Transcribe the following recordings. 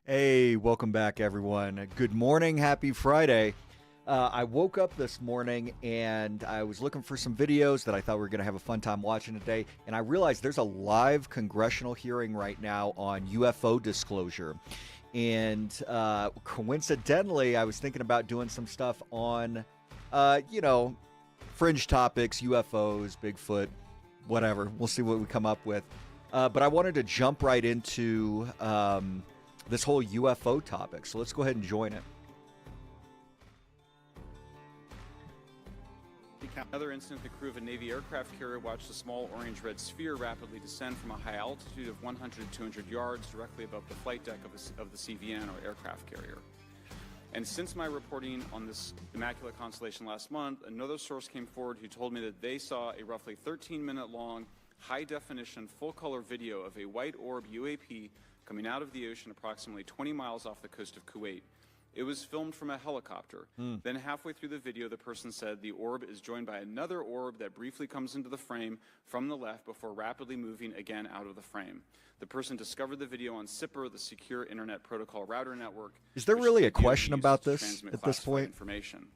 Hey, welcome back, everyone. Good morning. Happy Friday. I woke up this morning and I was looking for some videos that I thought we were going to have a fun time watching today. And I realized there's a live congressional hearing right now on UFO disclosure. And coincidentally, I was thinking about doing some stuff on, fringe topics, UFOs, Bigfoot, whatever. We'll see what we come up with. But I wanted to jump right into this whole UFO topic. So let's go ahead and join it. Another incident, the crew of a Navy aircraft carrier watched a small orange-red sphere rapidly descend from a high altitude of 100 to 200 yards directly above the flight deck of the CVN, or aircraft carrier. And since my reporting on this immaculate constellation last month, another source came forward who told me that they saw a roughly 13-minute long, high-definition, full-color video of a white orb UAP coming out of the ocean approximately 20 miles off the coast of Kuwait. It was filmed from a helicopter. Then halfway through the video, the person said the orb is joined by another orb that briefly comes into the frame from the left before rapidly moving again out of the frame. The person discovered the video on SIPR, the Secure Internet Protocol Router Network. Is there really a question about this at this point? Information.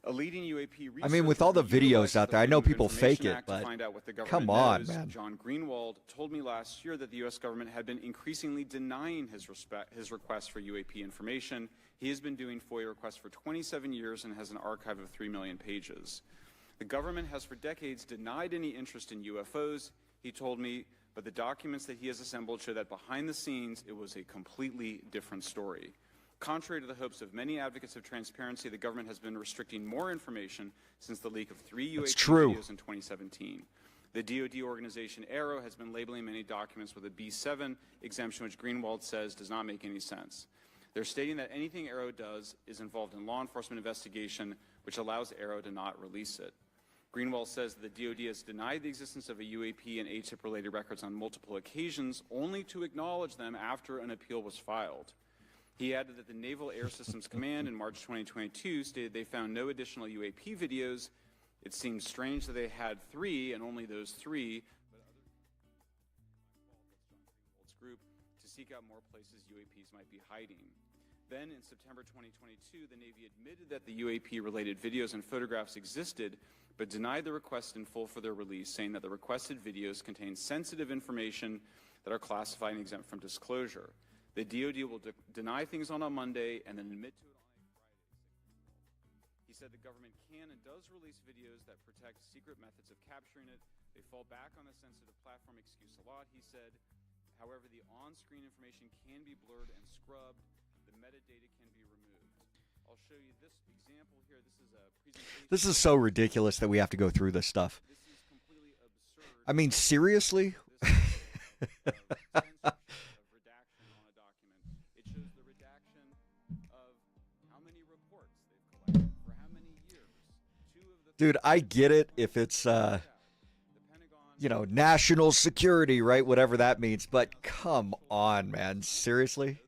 A leading UAP I mean, with all the videos out there, I know people fake it, but come on, man. John Greenwald told me last year that the U.S. government had been increasingly denying his request for UAP information. He has been doing FOIA requests for 27 years and has an archive of 3 million pages. The government has for decades denied any interest in UFOs, he told me, but the documents that he has assembled show that behind the scenes, it was a completely different story. Contrary to the hopes of many advocates of transparency, the government has been restricting more information since the leak of 3 UAP videos in 2017. The DoD organization AARO has been labeling many documents with a B7 exemption, which Greenwald says does not make any sense. They're stating that anything AARO does is involved in law enforcement investigation, which allows AARO to not release it. Greenwald says that the DoD has denied the existence of a UAP and ATIP-related records on multiple occasions, only to acknowledge them after an appeal was filed. He added that the Naval Air Systems Command in March 2022 stated they found no additional UAP videos. It seems strange that they had 3, and only those 3, but others group to seek out more places UAPs might be hiding. Then in September 2022, the Navy admitted that the UAP-related videos and photographs existed, but denied the request in full for their release, saying that the requested videos contain sensitive information that are classified and exempt from disclosure. The DoD will deny things on a Monday and then admit to it on a Friday. He said the government can and does release videos that protect secret methods of capturing it. They fall back on the sensitive platform excuse a lot, he said. However, the on-screen information can be blurred and scrubbed. The metadata can be removed. I'll show you this example here. This is a presentation. This is so ridiculous that we have to go through this stuff. This is completely absurd. I mean, seriously? Dude, I get it if it's, national security, right? Whatever that means. But come on, man. Seriously?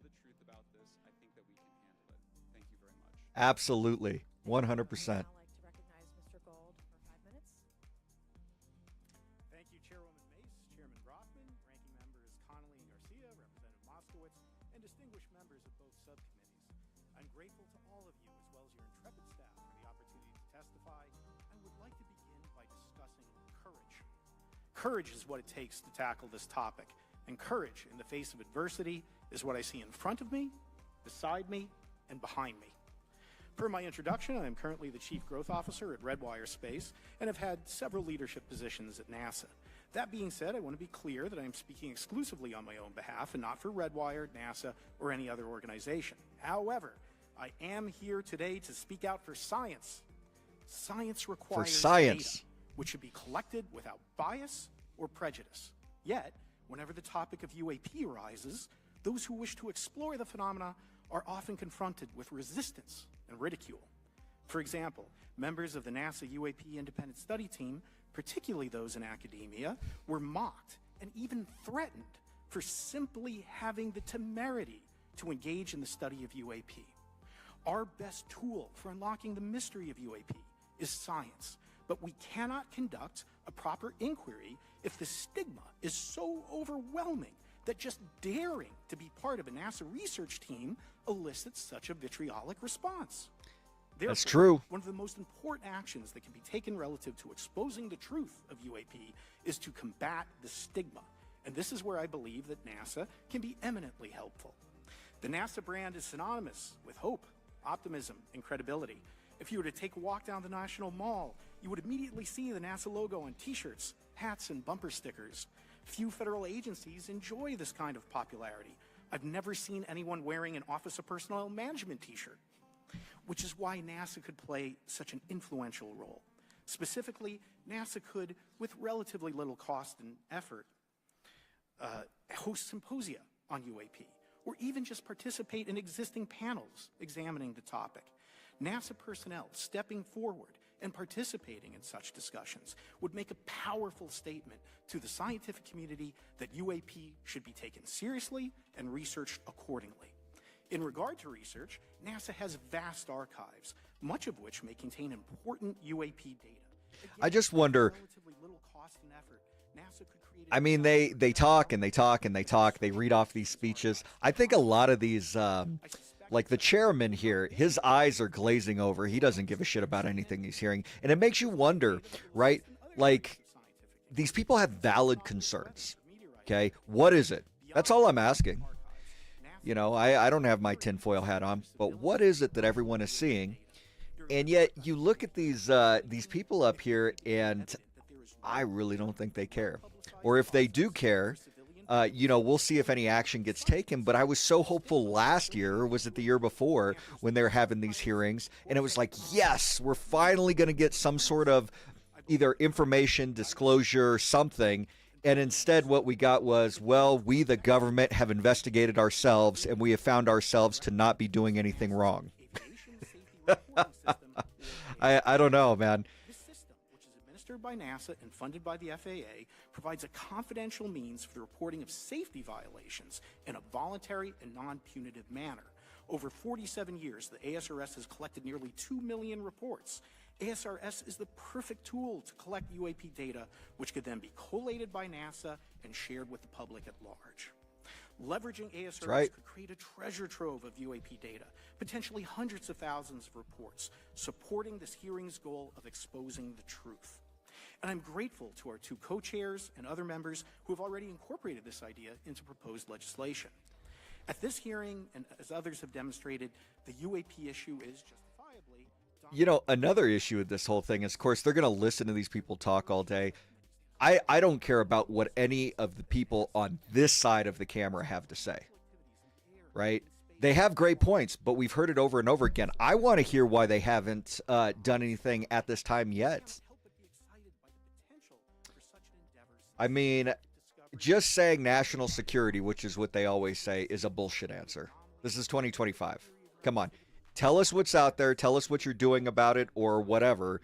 Absolutely. 100%. Courage is what it takes to tackle this topic. And courage in the face of adversity is what I see in front of me, beside me, and behind me. Per my introduction, I am currently the Chief Growth Officer at Redwire Space and have had several leadership positions at NASA. That being said, I want to be clear that I am speaking exclusively on my own behalf and not for Redwire, NASA, or any other organization. However, I am here today to speak out for science. Science requires data, which should be collected without bias or prejudice. Yet, whenever the topic of UAP arises, those who wish to explore the phenomena are often confronted with resistance and ridicule. For example, members of the NASA UAP Independent Study Team, particularly those in academia, were mocked and even threatened for simply having the temerity to engage in the study of UAP. Our best tool for unlocking the mystery of UAP is science, but we cannot conduct a proper inquiry if the stigma is so overwhelming that just daring to be part of a NASA research team elicits such a vitriolic response. Therefore, That's true. One of the most important actions that can be taken relative to exposing the truth of UAP is to combat the stigma. And this is where I believe that NASA can be eminently helpful. The NASA brand is synonymous with hope, optimism, and credibility. If you were to take a walk down the National Mall, you would immediately see the NASA logo on t-shirts, hats, and bumper stickers. Few federal agencies enjoy this kind of popularity. I've never seen anyone wearing an Office of Personnel Management t-shirt, which is why NASA could play such an influential role. Specifically, NASA could, with relatively little cost and effort, host symposia on UAP, or even just participate in existing panels examining the topic. NASA personnel stepping forward and participating in such discussions would make a powerful statement to the scientific community that UAP should be taken seriously and researched accordingly. In regard to research, NASA has vast archives, much of which may contain important UAP data. Again, I just wonder, relatively little cost and effort, NASA could create I mean, they talk and they talk and they talk. They read off these speeches. I think a lot of these, like the chairman here, his eyes are glazing over. He doesn't give a shit about anything he's hearing. And it makes you wonder, right? Like, these people have valid concerns. Okay? What is it? That's all I'm asking. You know, I don't have my tinfoil hat on, but what is it that everyone is seeing? And yet you look at these people up here, and I really don't think they care. Or if they do care, you know, we'll see if any action gets taken. But I was so hopeful last year, or was it the year before, when they were having these hearings, and it was like, yes, we're finally going to get some sort of either information, disclosure, something. And instead what we got was, well, we, the government, have investigated ourselves, and we have found ourselves to not be doing anything wrong. I don't know, man. This system, which is administered by NASA and funded by the FAA, provides a confidential means for the reporting of safety violations in a voluntary and non-punitive manner. Over 47 years, the ASRS has collected nearly 2 million reports. ASRS is the perfect tool to collect UAP data, which could then be collated by NASA and shared with the public at large. Leveraging ASRS could create a treasure trove of UAP data, potentially hundreds of thousands of reports, supporting this hearing's goal of exposing the truth. And I'm grateful to our two co-chairs and other members who have already incorporated this idea into proposed legislation. At this hearing, and as others have demonstrated, the UAP issue is justifiably... You know, another issue with this whole thing is, of course, they're going to listen to these people talk all day. I don't care about what any of the people on this side of the camera have to say, right? They have great points, but we've heard it over and over again. I want to hear why they haven't done anything at this time yet. I mean, just saying national security, which is what they always say, is a bullshit answer. This is 2025. Come on. Tell us what's out there. Tell us what you're doing about it or whatever.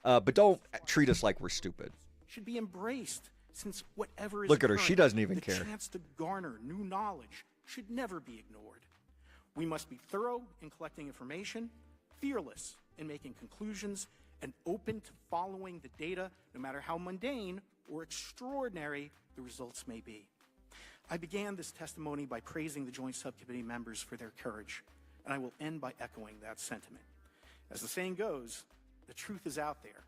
But don't treat us like we're stupid. Should be embraced, since whatever is Look at her. She doesn't even care. The chance to garner new knowledge should never be ignored. We must be thorough in collecting information, fearless in making conclusions, and open to following the data, no matter how mundane or extraordinary the results may be. I began this testimony by praising the Joint Subcommittee members for their courage, and I will end by echoing that sentiment. As the saying goes, the truth is out there.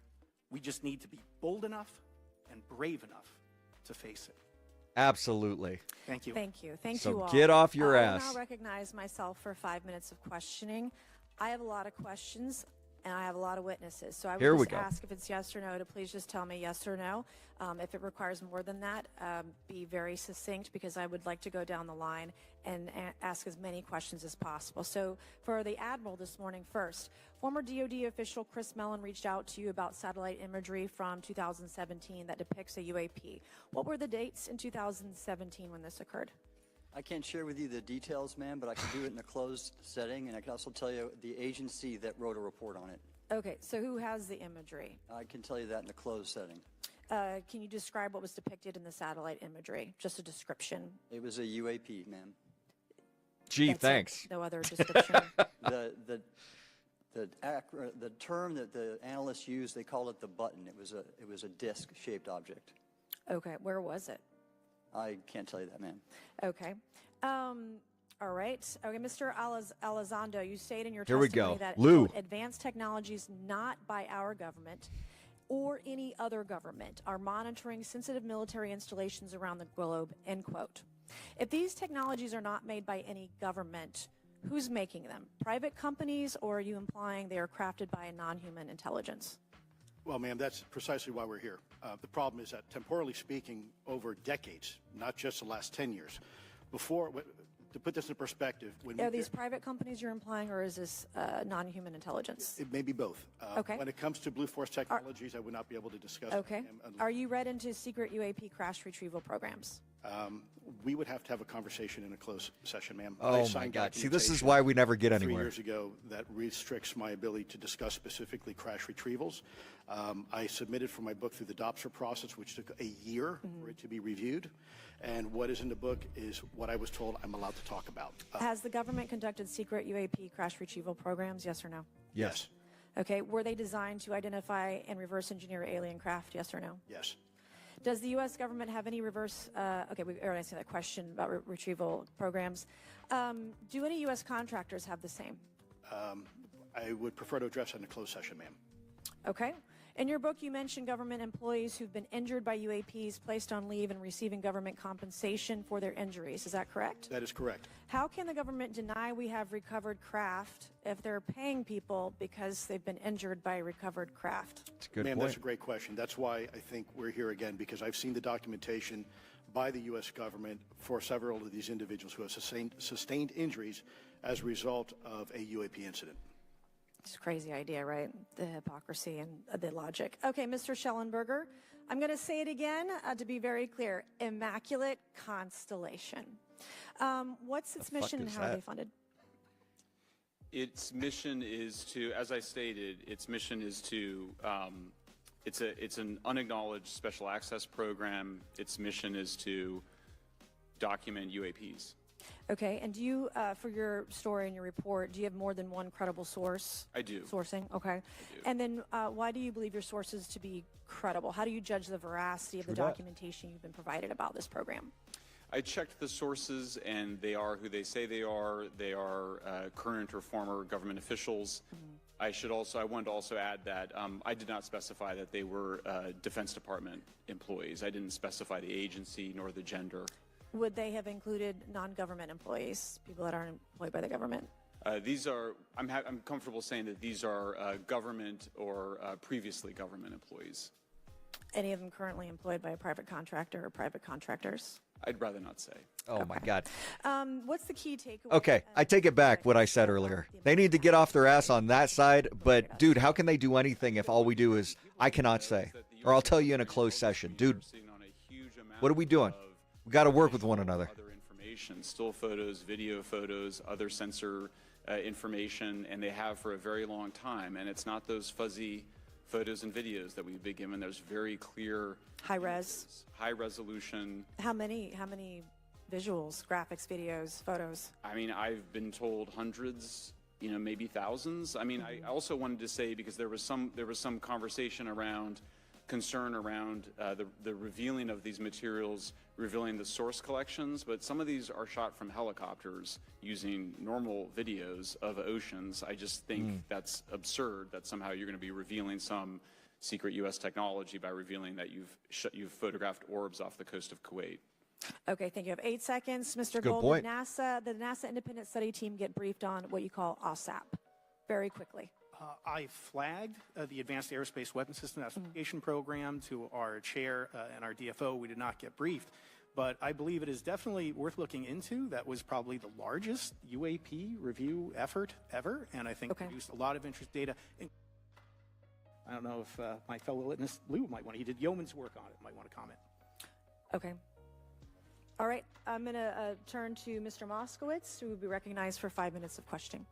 We just need to be bold enough and brave enough to face it. Absolutely. Thank you. Thank you. Thank So you all. get off your ass. I will now recognize myself for 5 minutes of questioning. I have a lot of questions, and I have a lot of witnesses. So I would Here we just go. ask if it's yes or no to please just tell me yes or no. If it requires more than that, be very succinct, because I would like to go down the line and ask as many questions as possible. So for the Admiral this morning first, former DoD official Chris Mellon reached out to you about satellite imagery from 2017 that depicts a UAP. What were the dates in 2017 when this occurred? I can't share with you the details, ma'am, but I can do it in a closed setting, and I can also tell you the agency that wrote a report on it. Okay, so who has the imagery? I can tell you that in a closed setting. Can you describe what was depicted in the satellite imagery? Just a description. It was a UAP, ma'am. Gee, That's thanks. it. No other description. The term that the analysts used, they called it the button. It was a disc-shaped object. Okay, where was it? I can't tell you that, ma'am. Okay. All right. Okay, Mr. Elizondo, you state in your Here we testimony go. that Lou. quote, advanced technologies not by our government or any other government are monitoring sensitive military installations around the globe, end quote. If these technologies are not made by any government, who's making them? Private companies, or are you implying they are crafted by a non-human intelligence? Well, ma'am, that's precisely why we're here. The problem is that, temporally speaking, over decades, not just the last 10 years, to put this in perspective, Are these private companies you're implying, or is this non-human intelligence? It may be both. Okay. When it comes to Blue Force Technologies, I would not be able to discuss. Okay. Them Are you read into secret UAP crash retrieval programs? We would have to have a conversation in a closed session, ma'am. Oh, my God. See, this is why we never get 3 anywhere. years ago that restricts my ability to discuss specifically crash retrievals. I submitted for my book through the DOPSR process, which took a year for it to be reviewed. And what is in the book is what I was told I'm allowed to talk about. Has the government conducted secret UAP crash retrieval programs, yes or no? Yes. Okay. Were they designed to identify and reverse engineer alien craft, yes or no? Yes. Does the U.S. government have any reverse, okay, we already answered that question about retrieval programs. Do any U.S. contractors have the same? I would prefer to address that in a closed session, ma'am. Okay. In your book, you mentioned government employees who've been injured by UAPs, placed on leave, and receiving government compensation for their injuries. Is that correct? That is correct. How can the government deny we have recovered craft if they're paying people because they've been injured by recovered craft? That's a good Ma'am, point. that's a great question. That's why I think we're here again, because I've seen the documentation by the U.S. government for several of these individuals who have sustained injuries as a result of a UAP incident. It's a crazy idea, right? The hypocrisy and the logic. Okay, Mr. Schellenberger, I'm going to say it again to be very clear. Immaculate Constellation. What's its mission and how are they funded? Its mission is to, as I stated, its mission is to, it's an unacknowledged special access program. Its mission is to document UAPs. Okay, and do you, for your story and your report, do you have more than one credible source? I do. Sourcing, okay. I do. And then why do you believe your sources to be credible? How do you judge the veracity of the documentation you've been provided about this program? I checked the sources, and they are who they say they are. They are current or former government officials. I wanted to also add that I did not specify that they were Defense Department employees. I didn't specify the agency nor the gender. Would they have included non-government employees, people that aren't employed by the government? These are, I'm comfortable saying that these are government or previously government employees. Any of them currently employed by a private contractor or private contractors? I'd rather not say. Oh, my God. What's the key takeaway? Okay, I take it back what I said earlier. They need to get off their ass on that side, but, dude, how can they do anything if all we do is, I cannot say, or I'll tell you in a closed session. Dude, what are we doing? We got to work with one another. Other information, still photos, video photos, other sensor information, and they have for a very long time. And it's not those fuzzy photos and videos that we've been given. There's very clear High res. high resolution. How many visuals, graphics, videos, photos? I mean, I've been told hundreds, maybe thousands. I mean, I also wanted to say, because there was some conversation around concern around the revealing of these materials, revealing the source collections, but some of these are shot from helicopters using normal videos of oceans. I just think that's absurd that somehow you're going to be revealing some secret U.S. technology by revealing that you've photographed orbs off the coast of Kuwait. Okay, thank you. I have 8 seconds. Mr. Good Gold, point. the NASA independent study team get briefed on what you call OSAP. Very quickly. I flagged the Advanced Aerospace Weapons System Classification Program to our chair and our DFO. We did not get briefed, but I believe it is definitely worth looking into. That was probably the largest UAP review effort ever, and I think produced a lot of interest data. I don't know if my fellow witness, Lou, might want to, he did yeoman's work on it, might want to comment. Okay. All right, I'm going to turn to Mr. Moskowitz, who will be recognized for 5 minutes of questioning.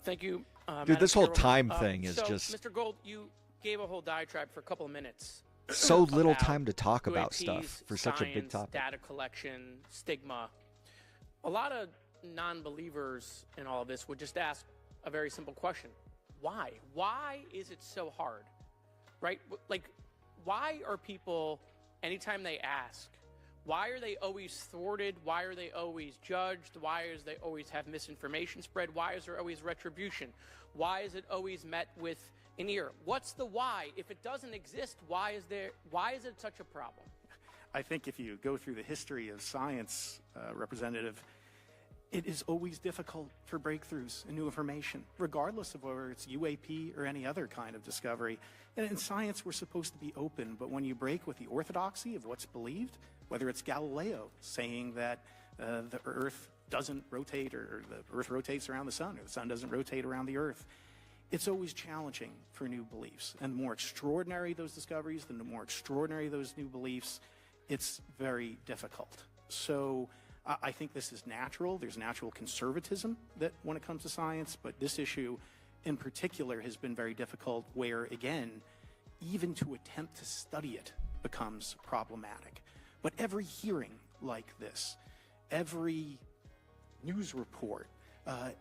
Thank you, Dude, this whole Chairwoman. time thing is just Mr. Gold, you gave a whole diatribe for a couple of minutes. so little about time to talk about UAPs, stuff for such a big science, topic. data collection, stigma. A lot of non-believers in all of this would just ask a very simple question. Why? Why is it so hard? Right? Like, why are people, anytime they ask, Why are they always thwarted? Why are they always judged? Why is they always have misinformation spread? Why is there always retribution? Why is it always met with an ear? What's the why? If it doesn't exist, why is it such a problem? I think if you go through the history of science, Representative, it is always difficult for breakthroughs and new information, regardless of whether it's UAP or any other kind of discovery. And in science, we're supposed to be open, but when you break with the orthodoxy of what's believed, whether it's Galileo saying that the Earth doesn't rotate, or the Earth rotates around the sun, or the sun doesn't rotate around the Earth, it's always challenging for new beliefs. And the more extraordinary those discoveries, the more extraordinary those new beliefs, it's very difficult. So I think this is natural. There's natural conservatism that when it comes to science, but this issue in particular has been very difficult where, again, even to attempt to study it becomes problematic. But every hearing like this, every news report,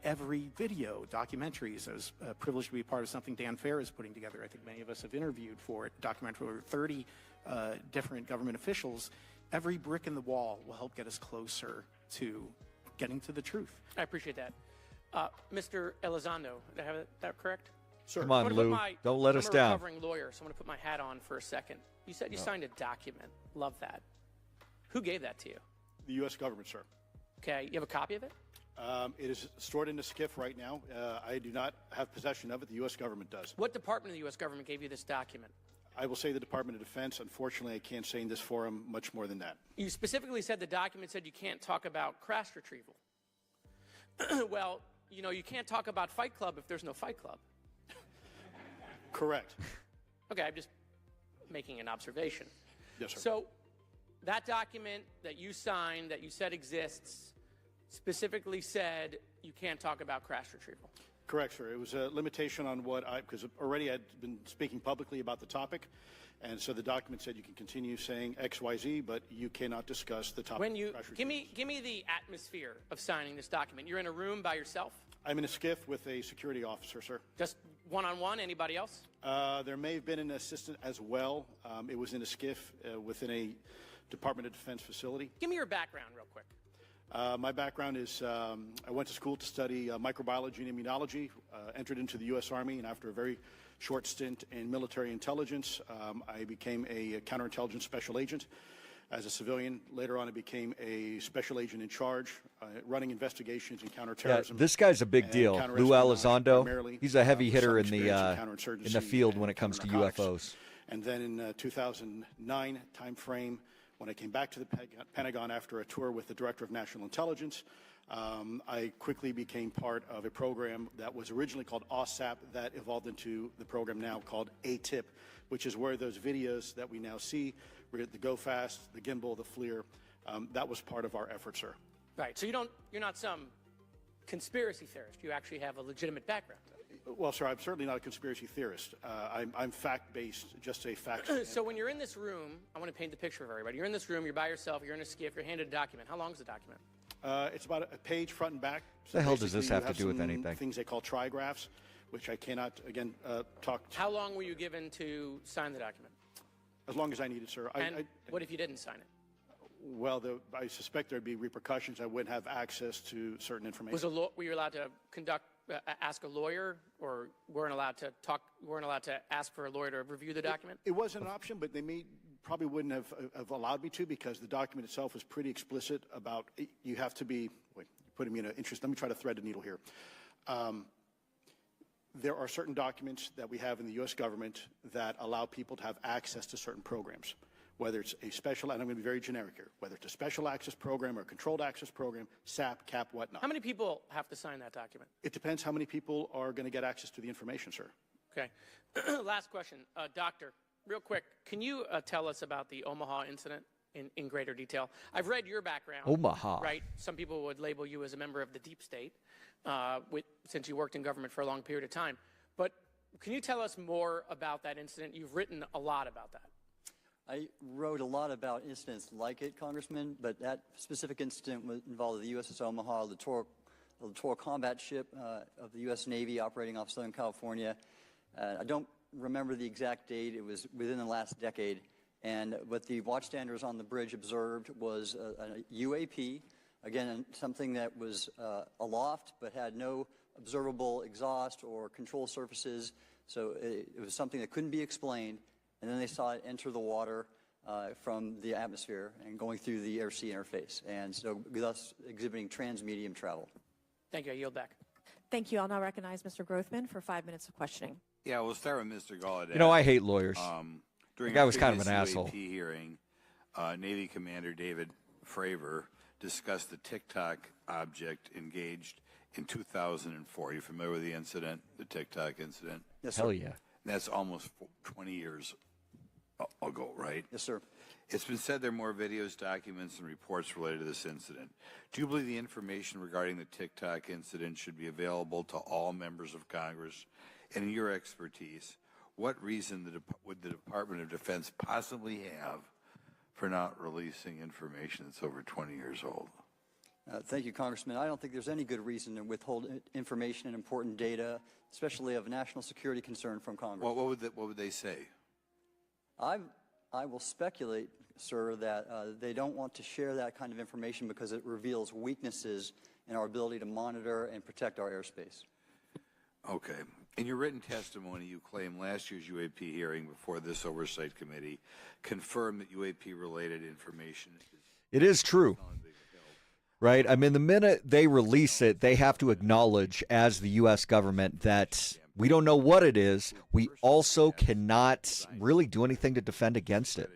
every video, documentaries, I was privileged to be part of something Dan Fair is putting together. I think many of us have interviewed for it, documentary over 30 different government officials. Every brick in the wall will help get us closer to getting to the truth. I appreciate that. Mr. Elizondo, did I have that correct? Sir. Come on, Lou. Don't let us down. I'm a recovering lawyer, so I'm going to put my hat on for a second. You said you signed a document. Love that. Who gave that to you? The U.S. government, sir. Okay. You have a copy of it? It is stored in a SCIF right now. I do not have possession of it. The U.S. government does. What department of the U.S. government gave you this document? I will say the Department of Defense. Unfortunately, I can't say in this forum much more than that. You specifically said the document said you can't talk about crash retrieval. Well, you know, you can't talk about Fight Club if there's no Fight Club. Correct. Okay, I'm just making an observation. Yes, sir. So that document that you signed, that you said exists, specifically said you can't talk about crash retrieval. Correct, sir. It was a limitation on what because already I'd been speaking publicly about the topic, and so the document said you can continue saying X, Y, Z, but you cannot discuss the topic. When you give me the atmosphere of signing this document. You're in a room by yourself? I'm in a SCIF with a security officer, sir. Just one-on-one? Anybody else? There may have been an assistant as well. It was in a SCIF within a Department of Defense facility. Give me your background real quick. My background is I went to school to study microbiology and immunology, entered into the U.S. Army, and after a very short stint in military intelligence, I became a counterintelligence special agent. As a civilian, later on I became a special agent in charge, running investigations in counterterrorism. Yeah, this guy's a big deal. Lou Elizondo, he's a heavy hitter in the field when it comes to UFOs. And then in 2009 timeframe, when I came back to the Pentagon after a tour with the Director of National Intelligence, I quickly became part of a program that was originally called Ausec that evolved into the program now called ATIP, which is where those videos that we now see, the Go Fast, the gimbal, the FLIR, that was part of our effort, sir. Right. So you're not some conspiracy theorist. You actually have a legitimate background. Well, sir, I'm certainly not a conspiracy theorist. I'm fact-based, just a fact. So when you're in this room, I want to paint the picture for everybody. You're in this room, you're by yourself, you're in a SCIF, you're handed a document. How long is the document? It's about a page front and back. So the hell does this have you to do with some anything? Things they call trigraphs, which I cannot, again, talk to. How long were you given to sign the document? As long as I needed, sir. And what if you didn't sign it? Well, I suspect there'd be repercussions. I wouldn't have access to certain information. Were you allowed to ask a lawyer, or weren't allowed to ask for a lawyer to review the document? It was an option, but they probably wouldn't have allowed me to, because the document itself was pretty explicit about you have to be. Wait, you're putting me in an interest. Let me try to thread the needle here. There are certain documents that we have in the U.S. government that allow people to have access to certain programs, whether it's a special, and I'm going to be very generic here, whether it's a special access program or a controlled access program, SAP, CAP, whatnot. How many people have to sign that document? It depends how many people are going to get access to the information, sir. Okay. Last question. Doctor, real quick, can you tell us about the Omaha incident in greater detail? I've read your background. Omaha. Right? Some people would label you as a member of the deep state since you worked in government for a long period of time. But can you tell us more about that incident? You've written a lot about that. I wrote a lot about incidents like it, Congressman, but that specific incident involved the USS Omaha, the littoral combat ship of the U.S. Navy operating off Southern California. I don't remember the exact date. It was within the last decade. And what the watchstanders on the bridge observed was a UAP, again, something that was aloft but had no observable exhaust or control surfaces. So it was something that couldn't be explained. And then they saw it enter the water from the atmosphere and going through the air-sea interface, and so thus exhibiting transmedium travel. Thank you. I yield back. Thank you. I'll now recognize Mr. Grothman for 5 minutes of questioning. Yeah, we'll start with Mr. Gallaudet. You know, I hate lawyers. During The guy was a kind of an previous asshole. UAP hearing, Navy Commander David Fravor discussed the TikTok object engaged in 2004. You familiar with the incident, the TikTok incident? Yes, sir. Hell yeah. That's almost 20 years ago, right? Yes, sir. It's been said there are more videos, documents, and reports related to this incident. Do you believe the information regarding the TikTok incident should be available to all members of Congress? And in your expertise, what reason would the Department of Defense possibly have for not releasing information that's over 20 years old? Thank you, Congressman. I don't think there's any good reason to withhold information and important data, especially of national security concern, from Congress. Well, what would they say? I will speculate, sir, that they don't want to share that kind of information because it reveals weaknesses in our ability to monitor and protect our airspace. Okay. In your written testimony, you claim last year's UAP hearing before this Oversight Committee confirmed that UAP-related information It is true. Right? I mean, the minute they release it, they have to acknowledge as the U.S. government that we don't know what it is. We also cannot really do anything to defend against it.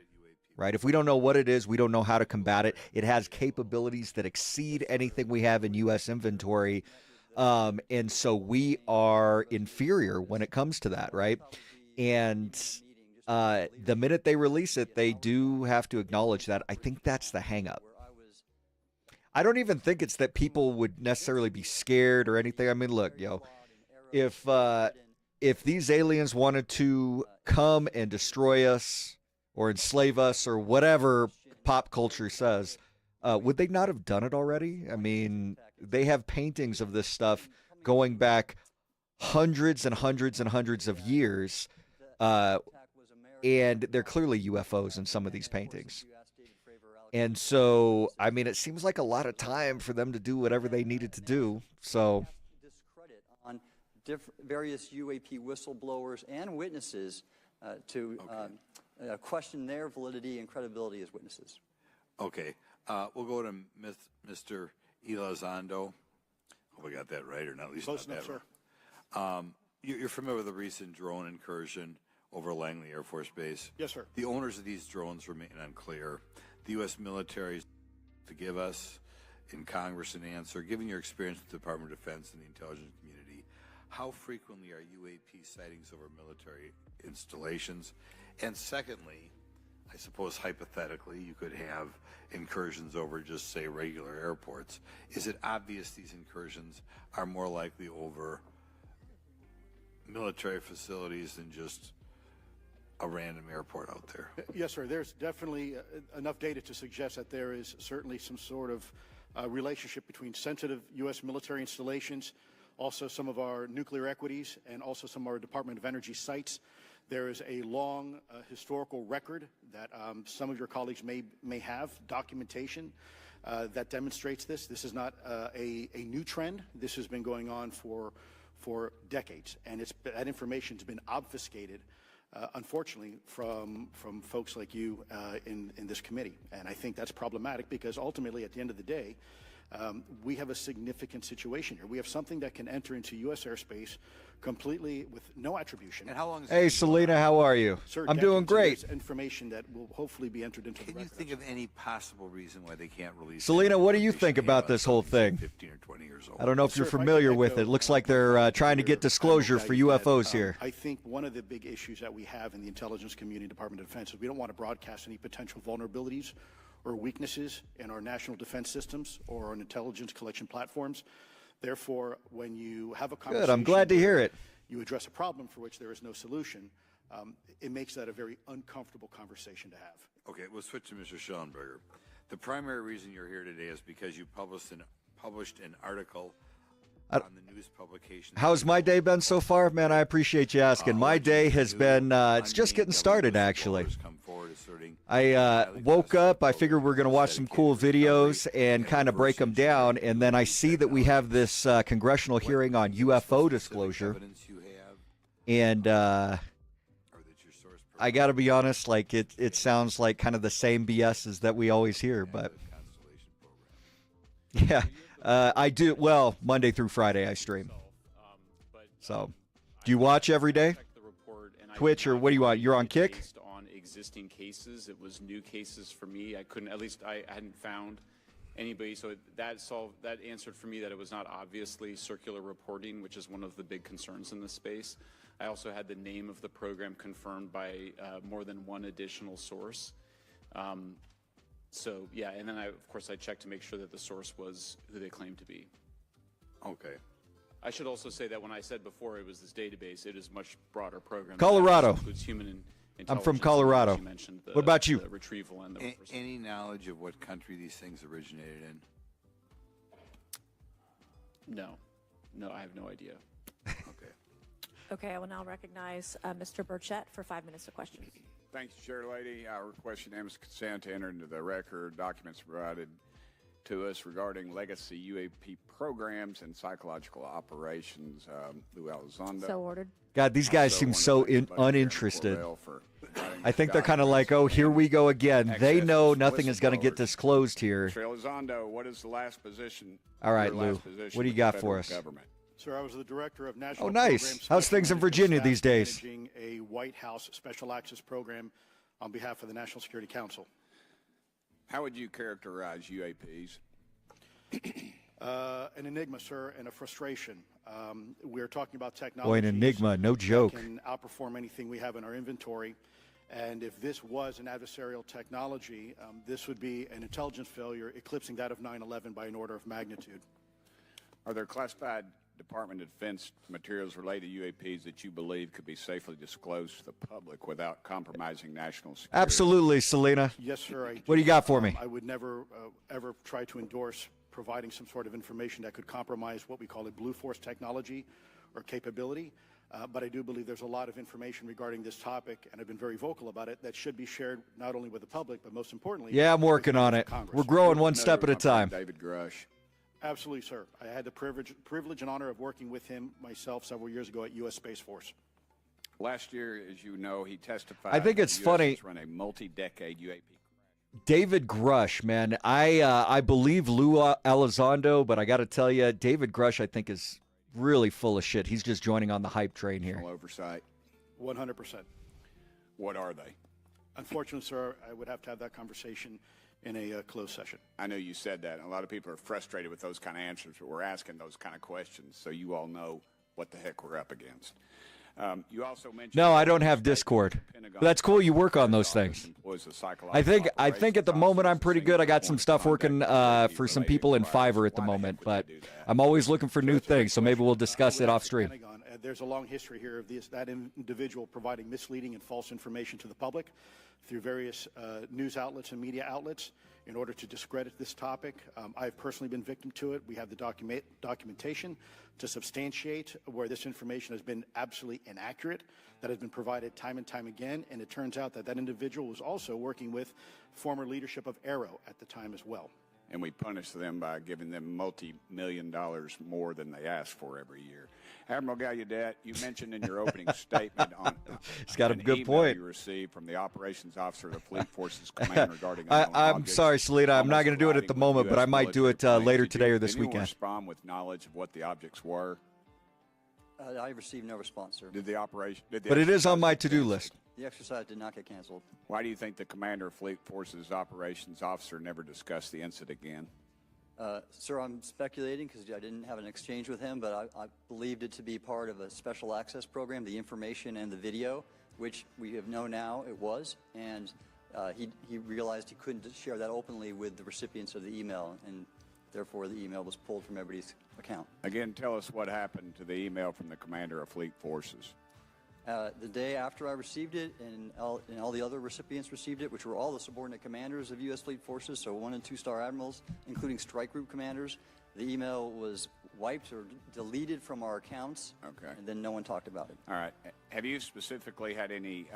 Right? If we don't know what it is, we don't know how to combat it. It has capabilities that exceed anything we have in U.S. inventory. And so we are inferior when it comes to that, right? And the minute they release it, they do have to acknowledge that. I think that's the hang-up. I don't even think it's that people would necessarily be scared or anything. I mean, look, if these aliens wanted to come and destroy us or enslave us or whatever pop culture says, would they not have done it already? I mean, they have paintings of this stuff going back hundreds and hundreds and hundreds of years, and they're clearly UFOs in some of these paintings. And so, I mean, it seems like a lot of time for them to do whatever they needed to do. So, discredit on various UAP whistleblowers and witnesses to question their validity and credibility as witnesses. Okay. We'll go to Mr. Elizondo. Hope I got that right, or not at least Close not enough, that sir. right. You're familiar with the recent drone incursion over Langley Air Force Base? Yes, sir. The owners of these drones remain unclear. The U.S. military to give us in Congress an answer. Given your experience with the Department of Defense and the intelligence community, how frequently are UAP sightings over military installations? And secondly, I suppose hypothetically you could have incursions over just, say, regular airports. Is it obvious these incursions are more likely over military facilities than just a random airport out there? Yes, sir. There's definitely enough data to suggest that there is certainly some sort of relationship between sensitive U.S. military installations, also some of our nuclear equities, and also some of our Department of Energy sites. There is a long historical record that some of your colleagues may have, documentation that demonstrates this. This is not a new trend. This has been going on for decades, and that information has been obfuscated, unfortunately, from folks like you in this committee. And I think that's problematic because ultimately, at the end of the day, we have a significant situation here. We have something that can enter into U.S. airspace completely with no attribution. And how long is hey, Selena, how are you? Sir, I'm doing great. there's information that will hopefully be entered into the Can you record. think of any possible reason why they can't release? Selena, what do you information think about this whole something thing? 15 or 20 years old. I don't know if Sir, you're if I could familiar with echo, it. Looks like they're trying to get disclosure for UFOs here. I think one of the big issues that we have in the intelligence community, Department of Defense, is we don't want to broadcast any potential vulnerabilities or weaknesses in our national defense systems or on intelligence collection platforms. Therefore, when you have a conversation, Good. I'm glad to hear it. You address a problem for which there is no solution. It makes that a very uncomfortable conversation to have. Okay, we'll switch to Mr. Schellenberger. The primary reason you're here today is because you published an article on the news publication. How's my day been so far? Man, I appreciate you asking. My day has been, it's just getting started, actually. Come forward asserting I woke up, I figured we're going to watch some cool videos and kind of break them down, and then I see that we have this congressional hearing on UFO disclosure, and I got to be honest, like it sounds like kind of the same BS that we always hear, but yeah, I do. Well, Monday through Friday I stream. So, do you watch every day? Twitch, or what do you want? You're on Kick? Based on existing cases, it was new cases for me. I couldn't, at least I hadn't found anybody. So that answered for me that it was not obviously circular reporting, which is one of the big concerns in this space. I also had the name of the program confirmed by more than one additional source. So yeah, and then of course I checked to make sure that the source was who they claimed to be. Okay. I should also say that when I said before it was this database, it is a much broader program. Colorado. It includes human I'm from intelligence, Colorado. and you mentioned What about you? The retrieval and the Any knowledge of what country these things originated in? No, I have no idea. Okay. Okay, I will now recognize Mr. Burchett for 5 minutes of questions. Thank you, Chair Lady. I request unanimous consent to enter into the record documents provided to us regarding legacy UAP programs and psychological operations. Lou Elizondo. So ordered. God, these guys seem so uninterested. I think they're kind of like, oh, here we go again. They know nothing is going to get disclosed here. Mr. Elizondo, what is the last position? All right, your Lou, last position what do you with got the for federal us? Government? Sir, I was the director of National Oh, nice. Programs How's Special things in Management Virginia Staff, these days? Managing a White House Special Access Program on behalf of the National Security Council. How would you characterize UAPs? An enigma, sir, and a frustration. We're talking about technology. Boy, an enigma, no joke. Can outperform anything we have in our inventory. And if this was an adversarial technology, this would be an intelligence failure eclipsing that of 9/11 by an order of magnitude. Are there classified Department of Defense materials related to UAPs that you believe could be safely disclosed to the public without compromising national security? Absolutely, Selena. Yes, sir. What do you got for me? I would never, ever try to endorse providing some sort of information that could compromise what we call a blue force technology or capability. But I do believe there's a lot of information regarding this topic, and I've been very vocal about it, that should be shared not only with the public, but most importantly, Yeah, I'm working on it. Congress. We're growing one step at a time. David Grush. Absolutely, sir. I had the privilege and honor of working with him myself several years ago at U.S. Space Force. Last year, as you know, he testified. I think it's the US funny. has run a multi-decade UAP. David Grush, man. I believe Lou Elizondo, but I got to tell you, David Grush, I think, is really full of shit. He's just joining on the hype train here. Oversight. 100%. What are they? Unfortunately, sir, I would have to have that conversation in a closed session. I know you said that, and a lot of people are frustrated with those kind of answers, but we're asking those kind of questions so you all know what the heck we're up against. You also mentioned. No, I don't have Discord. But that's cool. You work on those things. I think at the moment I'm pretty good. I got some stuff working for some people in Fiverr at the moment, but I'm always looking for new things. So maybe we'll discuss it off stream. There's a long history here of that individual providing misleading and false information to the public through various news outlets and media outlets in order to discredit this topic. I've personally been victim to it. We have the documentation to substantiate where this information has been absolutely inaccurate, that has been provided time and time again, and it turns out that that individual was also working with former leadership of Arrow at the time as well. And we punish them by giving them multi-million dollars more than they ask for every year. Admiral Gallaudet, you mentioned in your opening statement on He's got a an good email point. you received from the operations officer of the Fleet Forces Command regarding I'm sorry, Selena. I'm not going to do it at the moment, but I might do it later today or this Did anyone weekend. respond with knowledge of what the objects were? I received no response, sir. Did the operation? But it is on my to-do list. The exercise did not get canceled. Why do you think the commander of Fleet Forces operations officer never discussed the incident again? Sir, I'm speculating because I didn't have an exchange with him, but I believed it to be part of a special access program, the information and the video, which we have known now it was, and he realized he couldn't share that openly with the recipients of the email, and therefore the email was pulled from everybody's account. Again, tell us what happened to the email from the commander of Fleet Forces. The day after I received it, and all the other recipients received it, which were all the subordinate commanders of U.S. Fleet Forces, so 1- and 2-star admirals, including strike group commanders, the email was wiped or deleted from our accounts, Okay. and then no one talked about it. All right. Have you specifically had any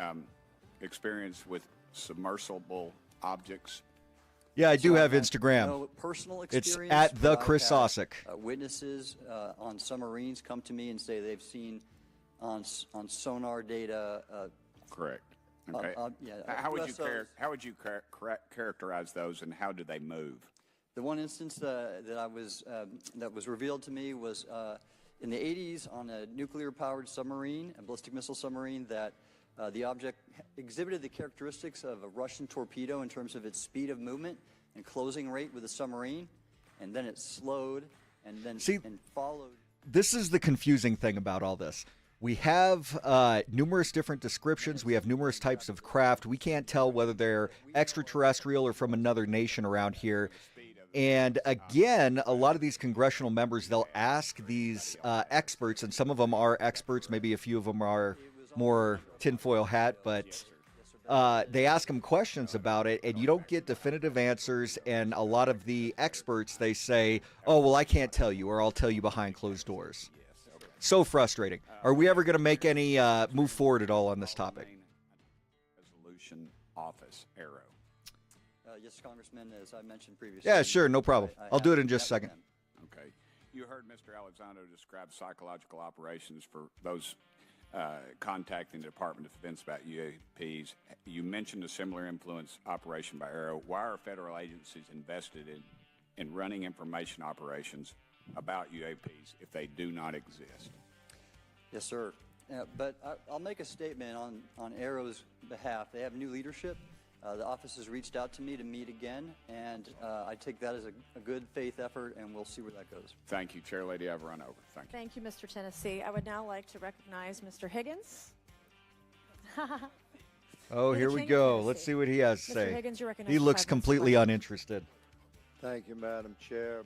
experience with submersible objects? Yeah, I do So have had Instagram. No personal It's experience. at the but I've Chris had, Ausec. Witnesses on submarines come to me and say they've seen on sonar data. Correct. Okay. How would you characterize those, and how do they move? The one instance that was revealed to me was in the 80s on a nuclear-powered submarine, a ballistic missile submarine, that the object exhibited the characteristics of a Russian torpedo in terms of its speed of movement and closing rate with the submarine, and then it slowed and then followed. This is the confusing thing about all this. We have numerous different descriptions. We have numerous types of craft. We can't tell whether they're extraterrestrial or from another nation around here. And again, a lot of these congressional members, they'll ask these experts, and some of them are experts. Maybe a few of them are more tinfoil hat, but they ask them questions about it, and you don't get definitive answers. And a lot of the experts, they say, oh, well, I can't tell you, or I'll tell you behind closed doors. So frustrating. Are we ever going to make any move forward at all on this topic? Resolution Office, Arrow. Yes, Congressman, as I mentioned previously. Yeah, sure, no problem. I'll do it in just a met second. with them. Okay. You heard Mr. Elizondo describe psychological operations for those contacting the Department of Defense about UAPs. You mentioned a similar influence operation by Arrow. Why are federal agencies invested in running information operations about UAPs if they do not exist? Yes, sir. But I'll make a statement on Arrow's behalf. They have new leadership. The office has reached out to me to meet again, and I take that as a good faith effort, and we'll see where that goes. Thank you, Chair Lady. I've run over. Thank you. Thank you, Mr. Tennessee. I would now like to recognize Mr. Higgins. Oh, here we go. Let's see what he has to Mr. say. Higgins, you're recognized He for looks 5 minutes. completely uninterested. Thank you, Madam Chair.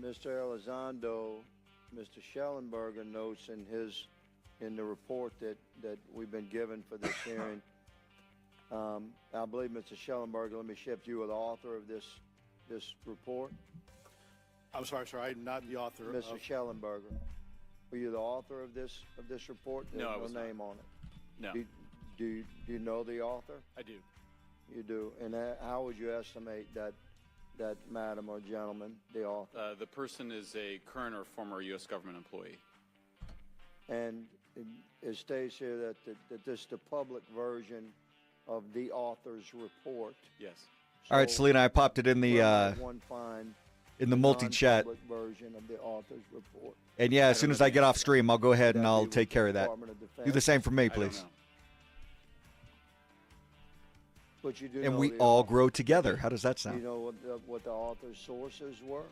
Mr. Elizondo, Mr. Schellenberger notes in the report that we've been given for this hearing. I believe, Mr. Schellenberger, let me shift you, are the author of this report. I'm sorry, sir. I'm not the author. Mr. Schellenberger, were you the author of this report? No, I There's was no not. name on it. No, Do you know the author? I do. You do. And how would you estimate that madam or gentleman, the author? The person is a current or former U.S. government employee. And it states here that this is the public version of the author's report. Yes. All right, Selena, I popped it in where the might one find in the multi-chat. non-public version of the author's report. And yeah, as soon as I get off stream, I'll go ahead and I'll take care of that. Department of Defense. Do the same for me, I don't please. know. But you do And know we the all author. grow together. How does that Do you sound? know what the author's sources were?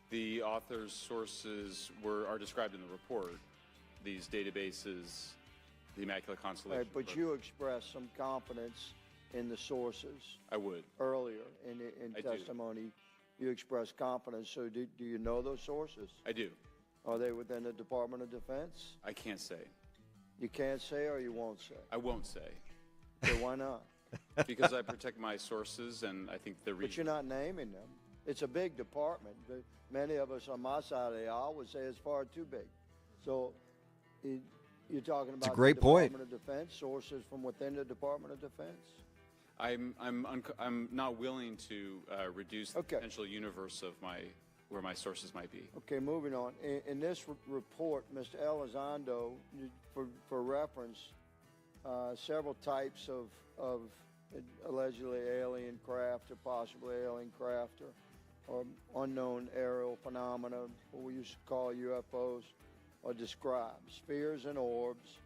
The author's sources are described in the report. These databases, the Immaculate Constellation. Right, but you expressed some confidence in the sources I would. earlier in I do. testimony. You expressed confidence. So do you know those sources? I do. Are they within the Department of Defense? I can't say. You can't say or you won't say? I won't say So why not? because I protect my sources, and I think the But you're not naming them. It's a big department. But many of us on my side of the aisle would say it's far too big. So you're talking about a great the point. Department of Defense, sources from within the Department of Defense? I'm not willing to reduce the Okay. potential universe of where my sources might be. Okay, moving on. In this report, Mr. Elizondo, for reference, several types of allegedly alien craft or possibly alien craft or unknown aerial phenomena, what we used to call UFOs, are described. Spheres and orbs,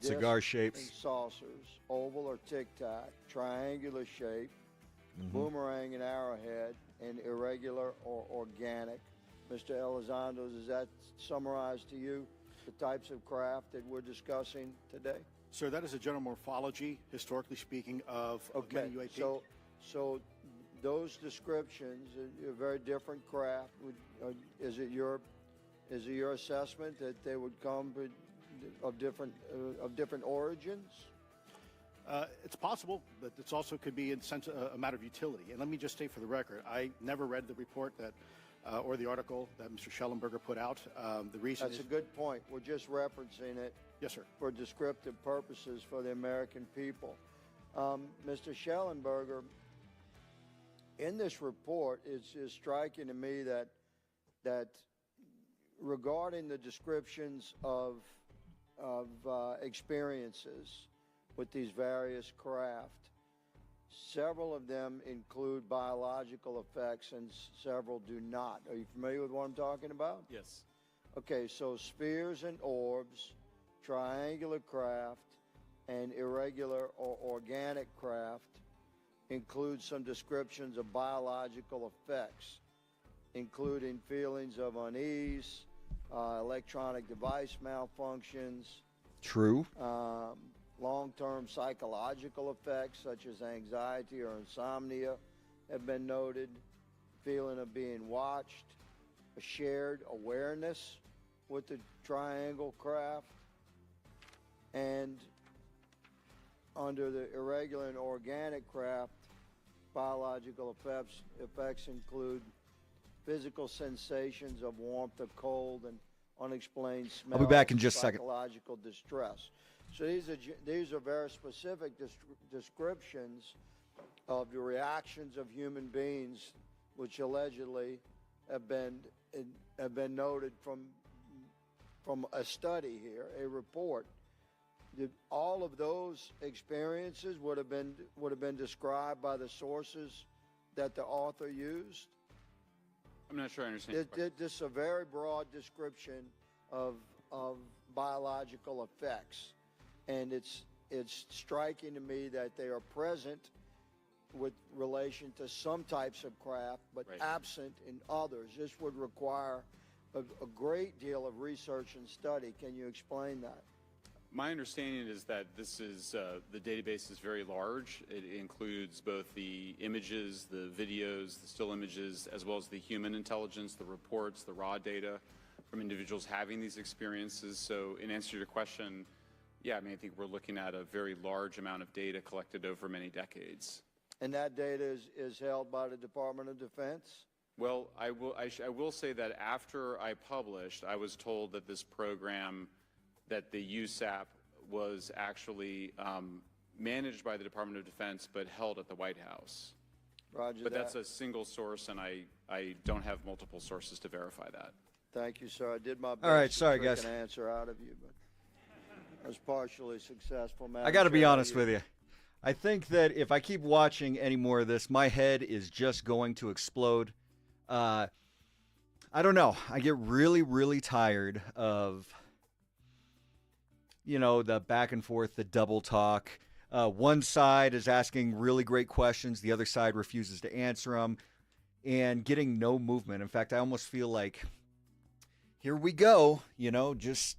Cigar discs shapes. and saucers, oval or tic-tac, triangular shape, boomerang and arrowhead, and irregular or organic. Mr. Elizondo, does that summarize to you the types of craft that we're discussing today? Sir, that is a general morphology, historically speaking, of Okay, many UAP. so those descriptions are very different craft. Is it your assessment that they would come of different origins? It's possible, but it's also could be in sense a matter of utility. And let me just state for the record, I never read the report that or the article that Mr. Schellenberger put out. The reason That's a good point. We're just referencing it yes, sir. for descriptive purposes for the American people. Mr. Schellenberger, in this report, it's striking to me that regarding the descriptions of experiences with these various craft, several of them include biological effects and several do not. Are you familiar with what I'm talking about? Yes. Okay, so spheres and orbs, triangular craft, and irregular or organic craft include some descriptions of biological effects, including feelings of unease, electronic device malfunctions. True. Long-term psychological effects such as anxiety or insomnia have been noted, feeling of being watched, a shared awareness with the triangle craft, and under the irregular and organic craft, biological effects include physical sensations of warmth or cold and unexplained smells. I'll be back in just a second. Psychological distress. So these are very specific descriptions of the reactions of human beings, which allegedly have been noted from a study here, a report. All of those experiences would have been described by the sources that the author used. I'm not sure I understand. This is a very broad description of biological effects, and it's striking to me that they are present with relation to some types of craft, but absent in others. This would require a great deal of research and study. Can you explain that? My understanding is that this is the database is very large. It includes both the images, the videos, the still images, as well as the human intelligence, the reports, the raw data from individuals having these experiences. So in answer to your question, yeah, I mean, I think we're looking at a very large amount of data collected over many decades. And that data is held by the Department of Defense? Well, I will say that after I published, I was told that this program, that the USAP was actually managed by the Department of Defense but held at the White House. Roger but that. That's a single source, and I don't have multiple sources to verify that. Thank you, sir. I did my best All right, to sorry, trick guys. an answer out of you, but I was partially successful. Madam I got to be Chair, honest with you. I think that if I keep watching any more of this, my head is just going to explode. I don't know. I get really, really tired of, the back and forth, the double talk. One side is asking really great questions. The other side refuses to answer them and getting no movement. In fact, I almost feel like, here we go, just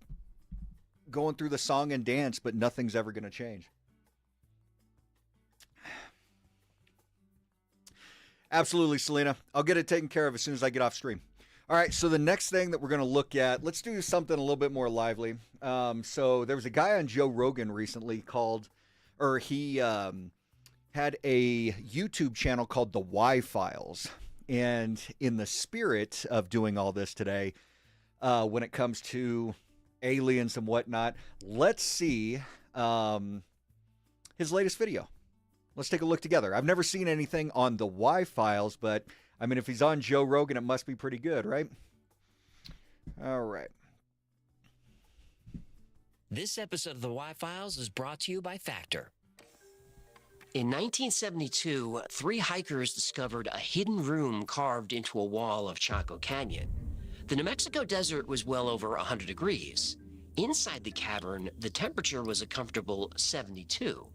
going through the song and dance, but nothing's ever going to change. Absolutely, Selena. I'll get it taken care of as soon as I get off stream. All right, so the next thing that we're going to look at, let's do something a little bit more lively. So there was a guy on Joe Rogan recently he had a YouTube channel called The Why Files. And in the spirit of doing all this today, when it comes to aliens and whatnot, let's see his latest video. Let's take a look together. I've never seen anything on The Why Files, but I mean, if he's on Joe Rogan, it must be pretty good, right? All right. This episode of The Why Files is brought to you by Factor. In 1972, 3 hikers discovered a hidden room carved into a wall of Chaco Canyon. The New Mexico desert was well over 100 degrees. Inside the cavern, the temperature was a comfortable 72.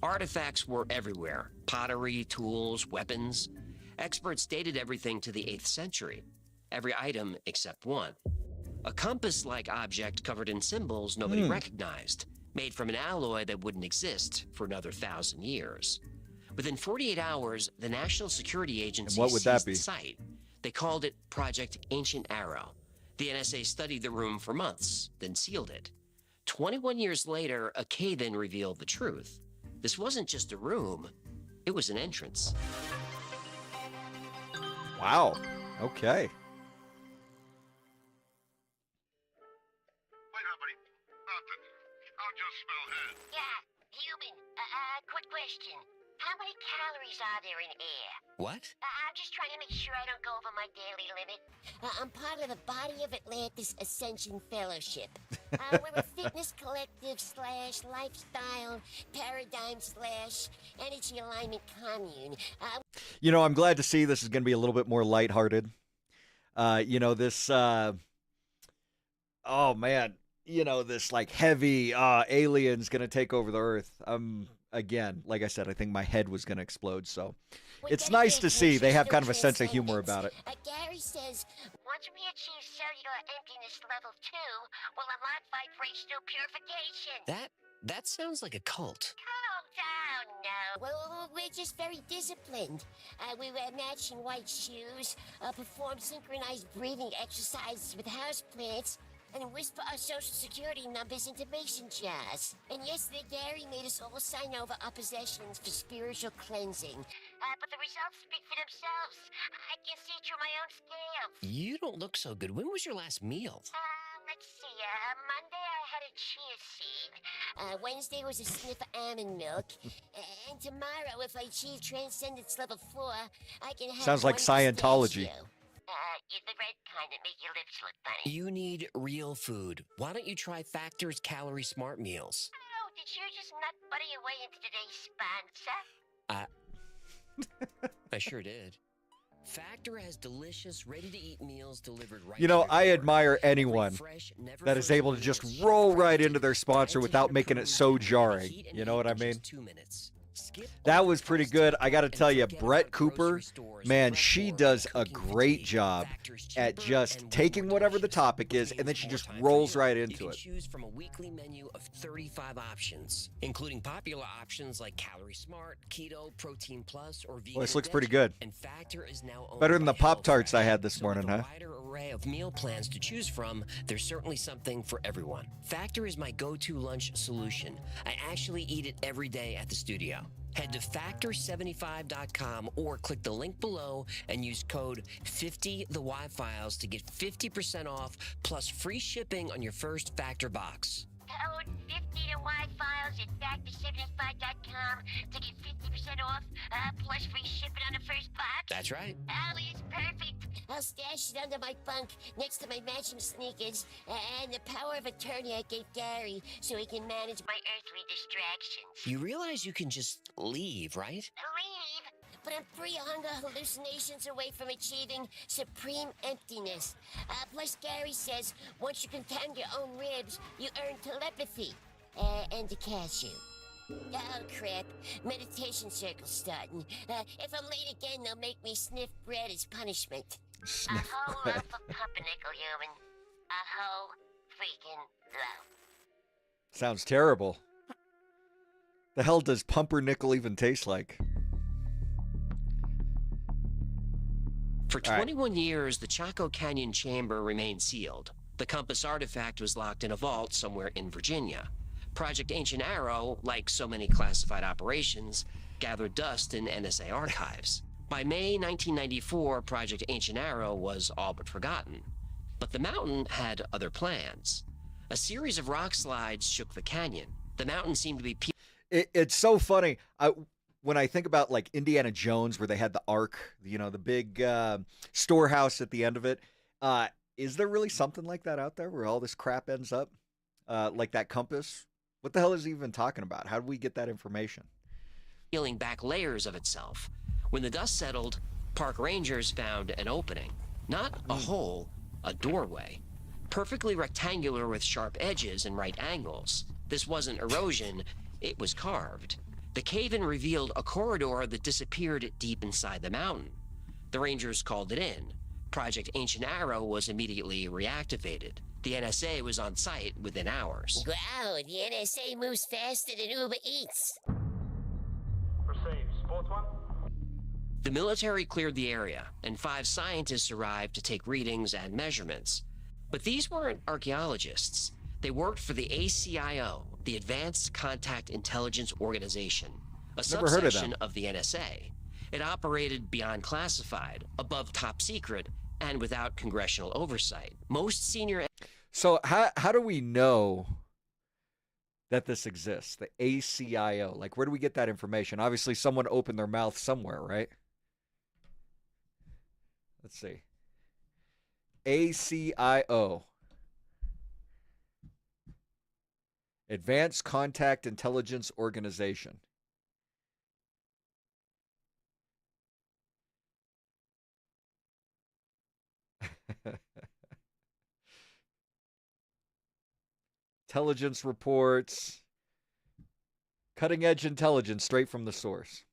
Artifacts were everywhere: pottery, tools, weapons. Experts dated everything to the 8th century. Every item except one. A compass-like object covered in symbols nobody recognized, made from an alloy that wouldn't exist for another 1,000 years. Within 48 hours, the National Security Agency seized the site. They called it Project Ancient Arrow. The NSA studied the room for months, then sealed it. 21 years later, a cave-in revealed the truth. This wasn't just a room, it was an entrance. Wow. Okay. Yeah, human. Quick question. How many calories are there in air? What? I'm just trying to make sure I don't go over my daily limit. I'm part of the Body of Atlantis Ascension Fellowship. We're a fitness collective / lifestyle paradigm / energy alignment commune. You know, I'm glad to see this is going to be a little bit more lighthearted. You know, this, oh man, you know, this like heavy alien's going to take over the Earth. Again, like I said, I think my head was going to explode. So it's nice to see they have kind of a sense of humor about it. Gary says, once we achieve cellular emptiness level 2, we'll unlock vibrational purification. That sounds like a cult. Calm down now. Well, we're just very disciplined. We wear matching white shoes, perform synchronized breathing exercises with houseplants, and whisper our social security numbers into mason jars. And yesterday, Gary made us all sign over our possessions for spiritual cleansing. But the results speak for themselves. I can see through my own scales. You don't look so good. When was your last meal? Let's see. Monday I had a chia seed. Wednesday was a sniff of almond milk. And tomorrow, if I achieve transcendence level 4, I can have Sounds like one Scientology. pistachio. The red kind that make your lips look funny. You need real food. Why don't you try Factor's Calorie Smart Meals? Oh, did you just nut butter your way into today's sponsor? I sure did. Factor has delicious, ready-to-eat meals delivered right. You know, to your I door. admire anyone Fresh, never that is frozen able to just meals, roll chef-friendly right into their dishes, sponsor without making it so jarring. You know what I mean? That was pretty good. I got to tell you, Brett Cooper, man, she does a great job at just taking whatever the topic is, and then she just rolls right into You it. can choose from a weekly menu of 35 options, including popular options like Calorie Smart, Keto, Protein Plus, or Vegan. Well, this looks and pretty Veggie. good. And Factor is now owned Better than by the Pop-Tarts I HelloFresh. had this So morning, with a huh? wider array of meal plans to choose from, there's certainly something for everyone. Factor is my go-to lunch solution. I actually eat it every day at the studio. Head to factor75.com or click the link below and use code 50TheWiFiles to get 50% off plus free shipping on your first Factor box. Code 50TheWiFiles at factor75.com to get 50% off, plus free shipping on the first box. That's right. Oh, it's perfect. I'll stash it under my bunk next to my matching sneakers and the power of attorney I gave Gary so he can manage my earthly distractions. You realize you can just leave, right? Leave? But I'm 3 hunger hallucinations away from achieving supreme emptiness. Plus, Gary says once you contain your own ribs, you earn telepathy and a cashew. Oh, crap. Meditation circle's starting. If I'm late again, they'll make me sniff bread as punishment. Sniff A whole bread. lump of pumpernickel, human. A whole freaking lump. Sounds terrible. The hell does pumpernickel even taste like? For All right. 21 years, the Chaco Canyon chamber remained sealed. The compass artifact was locked in a vault somewhere in Virginia. Project Ancient Arrow, like so many classified operations, gathered dust in NSA archives. By May 1994, Project Ancient Arrow was all but forgotten. But the mountain had other plans. A series of rock slides shook the canyon. The mountain seemed to be... It's so funny. When I think about like Indiana Jones, where they had the Ark, you know, the big storehouse at the end of it, is there really something like that out there where all this crap ends up? Like that compass? What the hell is he even talking about? How do we get that information? Peeling back layers of itself. When the dust settled, park rangers found an opening. Not a hole, a doorway. Perfectly rectangular with sharp edges and right angles. This wasn't erosion, it was carved. The cave-in revealed a corridor that disappeared deep inside the mountain. The rangers called it in. Project Ancient Arrow was immediately reactivated. The NSA was on site within hours. Wow, the NSA moves faster than Uber Eats. The military cleared the area, and 5 scientists arrived to take readings and measurements. But these weren't archaeologists. They worked for the ACIO, the Advanced Contact Intelligence Organization, a Never heard of subsection them. of the NSA. It operated beyond classified, above top secret, and without congressional oversight. Most senior... So how do we know that this exists, the ACIO? Like, where do we get that information? Obviously, someone opened their mouth somewhere, right? Let's see. ACIO. Advanced Contact Intelligence Organization. Intelligence reports. Cutting edge intelligence straight from the source.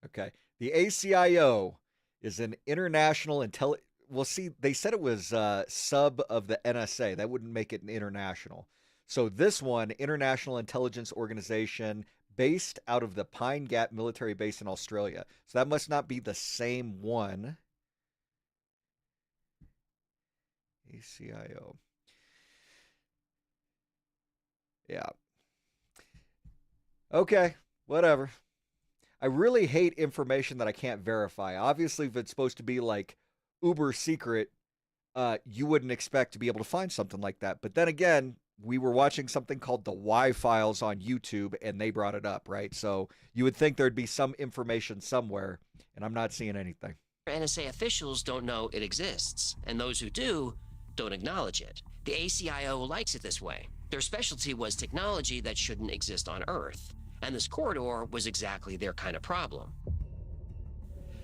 Okay. The ACIO is an international well, see, they said it was sub of the NSA. That wouldn't make it an international. So this one, International Intelligence Organization, based out of the Pine Gap military base in Australia. So that must not be the same one. ACIO. Yeah. Okay, whatever. I really hate information that I can't verify. Obviously, if it's supposed to be like uber secret, you wouldn't expect to be able to find something like that. But then again, we were watching something called the Y Files on YouTube, and they brought it up, right? So you would think there'd be some information somewhere, and I'm not seeing anything. NSA officials don't know it exists, and those who do don't acknowledge it. The ACIO likes it this way. Their specialty was technology that shouldn't exist on Earth, and this corridor was exactly their kind of problem.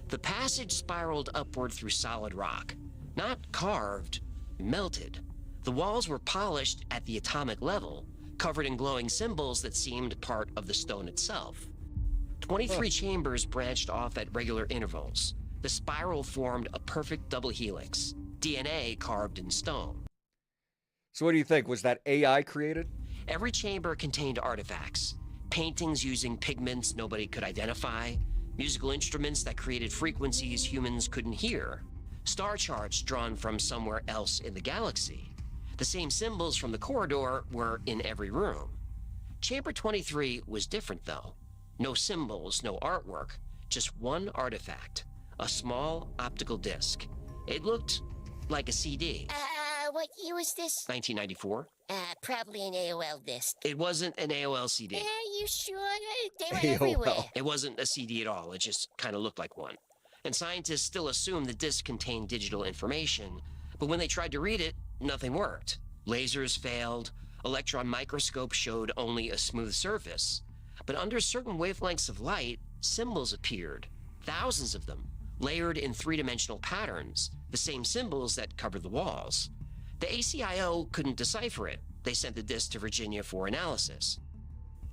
The passage spiraled upward through solid rock, not carved, melted. The walls were polished at the atomic level, covered in glowing symbols that seemed part of the stone itself. 23 chambers branched off at regular intervals. The spiral formed a perfect double helix, DNA carved in stone. So what do you think? Was that AI created? Every chamber contained artifacts, paintings using pigments nobody could identify, musical instruments that created frequencies humans couldn't hear, star charts drawn from somewhere else in the galaxy. The same symbols from the corridor were in every room. Chamber 23 was different, though. No symbols, no artwork, just one artifact, a small optical disc. It looked like a CD. What year was this? 1994. Probably an AOL disc. It wasn't an AOL CD. Are you sure? They were everywhere. It wasn't a CD at all. It just kind of looked like one. And scientists still assumed the disc contained digital information, but when they tried to read it, nothing worked. Lasers failed. Electron microscopes showed only a smooth surface. But under certain wavelengths of light, symbols appeared. Thousands of them, layered in three-dimensional patterns, the same symbols that covered the walls. The ACIO couldn't decipher it. They sent the disc to Virginia for analysis.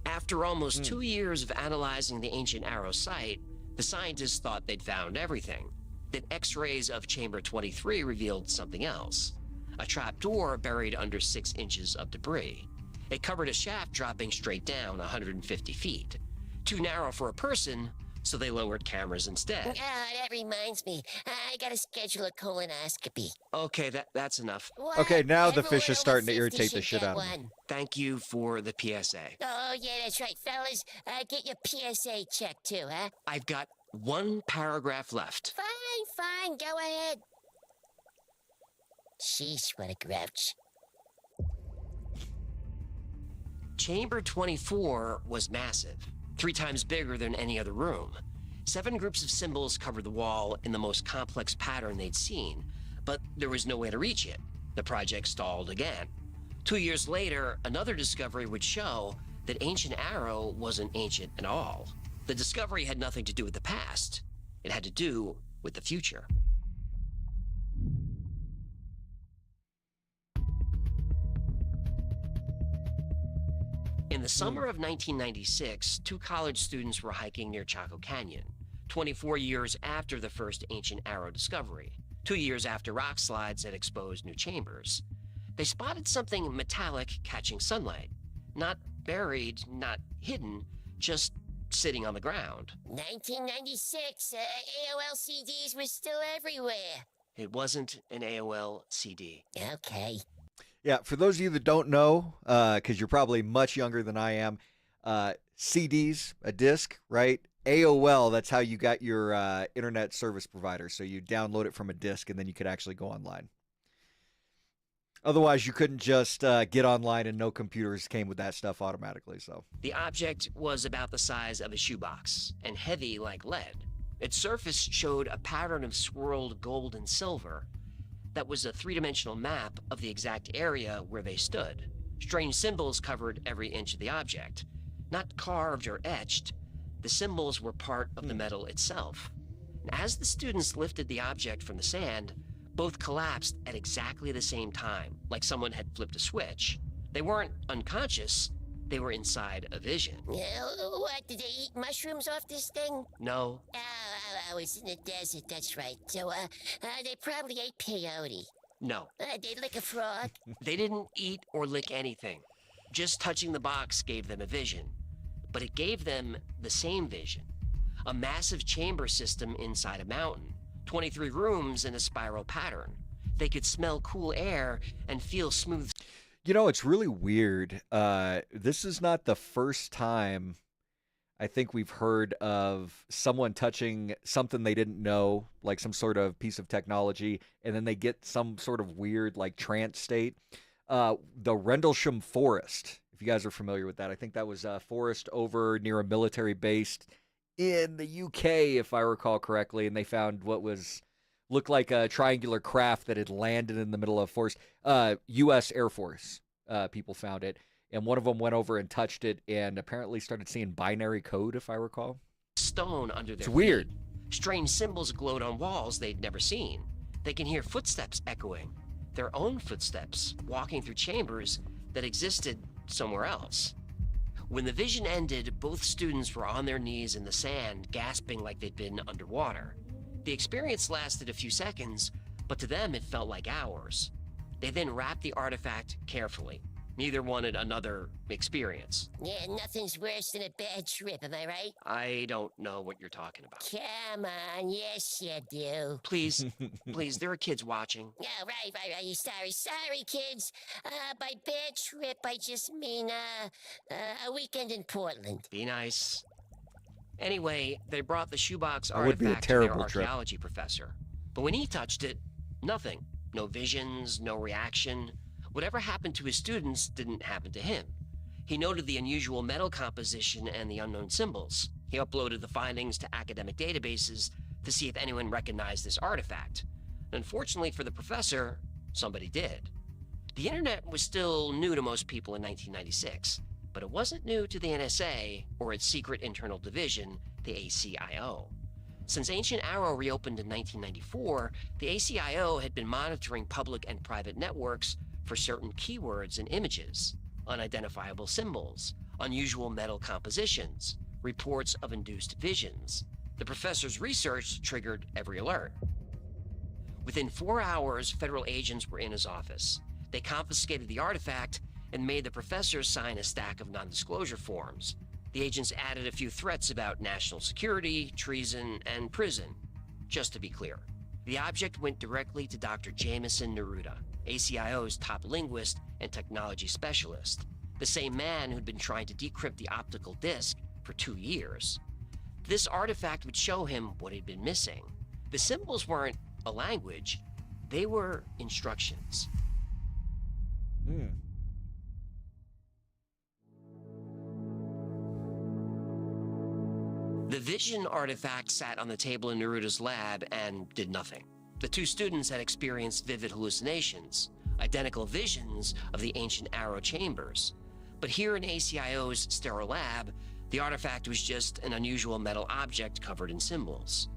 After almost 2 years of analyzing the ancient Arrow site, the scientists thought they'd found everything. Then X-rays of Chamber 23 revealed something else. A trapdoor buried under 6 inches of debris. It covered a shaft dropping straight down 150 feet. Too narrow for a person, so they lowered cameras instead. That reminds me. I gotta schedule a colonoscopy. Okay, that's enough. What? Okay, now the Everyone fish is over starting to 50 irritate the should shit get out of me. one. Thank you for the PSA. Oh, yeah, that's right, fellas. Get your PSA checked, too, huh? I've got one paragraph left. Fine, go ahead. Sheesh, what a grouch. Chamber 24 was massive, 3 times bigger than any other room. 7 groups of symbols covered the wall in the most complex pattern they'd seen, but there was no way to reach it. The project stalled again. 2 years later, another discovery would show that ancient Arrow wasn't ancient at all. The discovery had nothing to do with the past. It had to do with the future. In the summer of 1996, 2 college students were hiking near Chaco Canyon, 24 years after the first ancient Arrow discovery, 2 years after rock slides had exposed new chambers. They spotted something metallic catching sunlight. Not buried, not hidden, just sitting on the ground. 1996, AOL CDs were still everywhere. It wasn't an AOL CD. Okay. Yeah, for those of you that don't know, because you're probably much younger than I am, CDs, a disc, right? AOL, that's how you got your internet service provider. So you download it from a disc and then you could actually go online. Otherwise, you couldn't just get online, and no computers came with that stuff automatically. So The object was about the size of a shoebox and heavy like lead. Its surface showed a pattern of swirled gold and silver that was a three-dimensional map of the exact area where they stood. Strange symbols covered every inch of the object. Not carved or etched, the symbols were part of the metal itself. And as the students lifted the object from the sand, both collapsed at exactly the same time, like someone had flipped a switch. They weren't unconscious, they were inside a vision. What, did they eat mushrooms off this thing? No, I was in the desert, that's right. So, they probably ate peyote. no. They lick a frog. They didn't eat or lick anything. Just touching the box gave them a vision. But it gave them the same vision. A massive chamber system inside a mountain. 23 rooms in a spiral pattern. They could smell cool air and feel smooth. You know, it's really weird. This is not the first time I think we've heard of someone touching something they didn't know, like some sort of piece of technology, and then they get some sort of weird, like, trance state. The Rendlesham Forest, if you guys are familiar with that. I think that was a forest over near a military base in the UK, if I recall correctly, and they found what looked like a triangular craft that had landed in the middle of a forest. U.S. Air Force people found it, and one of them went over and touched it and apparently started seeing binary code, if I recall. Stone under their It's weird. feet. Strange symbols glowed on walls they'd never seen. They can hear footsteps echoing, their own footsteps walking through chambers that existed somewhere else. When the vision ended, both students were on their knees in the sand, gasping like they'd been underwater. The experience lasted a few seconds, but to them it felt like hours. They then wrapped the artifact carefully. Neither wanted another experience. Yeah, nothing's worse than a bad trip, am I right? I don't know what you're talking about. Come on, yes you do. Please, please, there are kids watching. Yeah, right. Sorry, kids. By bad trip, I just mean, a weekend in Portland. Be nice. Anyway, they brought the shoebox That would be a artifact to their terrible trip. archaeology professor. But when he touched it, nothing. No visions, no reaction. Whatever happened to his students didn't happen to him. He noted the unusual metal composition and the unknown symbols. He uploaded the findings to academic databases to see if anyone recognized this artifact. Unfortunately for the professor, somebody did. The internet was still new to most people in 1996, but it wasn't new to the NSA or its secret internal division, the ACIO. Since Ancient Arrow reopened in 1994, the ACIO had been monitoring public and private networks for certain keywords and images, unidentifiable symbols, unusual metal compositions, reports of induced visions. The professor's research triggered every alert. Within 4 hours, federal agents were in his office. They confiscated the artifact and made the professor sign a stack of non-disclosure forms. The agents added a few threats about national security, treason, and prison. Just to be clear, the object went directly to Dr. Jameson Neruda, ACIO's top linguist and technology specialist, the same man who'd been trying to decrypt the optical disc for 2 years. This artifact would show him what had been missing. The symbols weren't a language, they were instructions. The vision artifact sat on the table in Neruda's lab and did nothing. The two students had experienced vivid hallucinations, identical visions of the ancient Arrow chambers. But here in ACIO's sterile lab, the artifact was just an unusual metal object covered in symbols.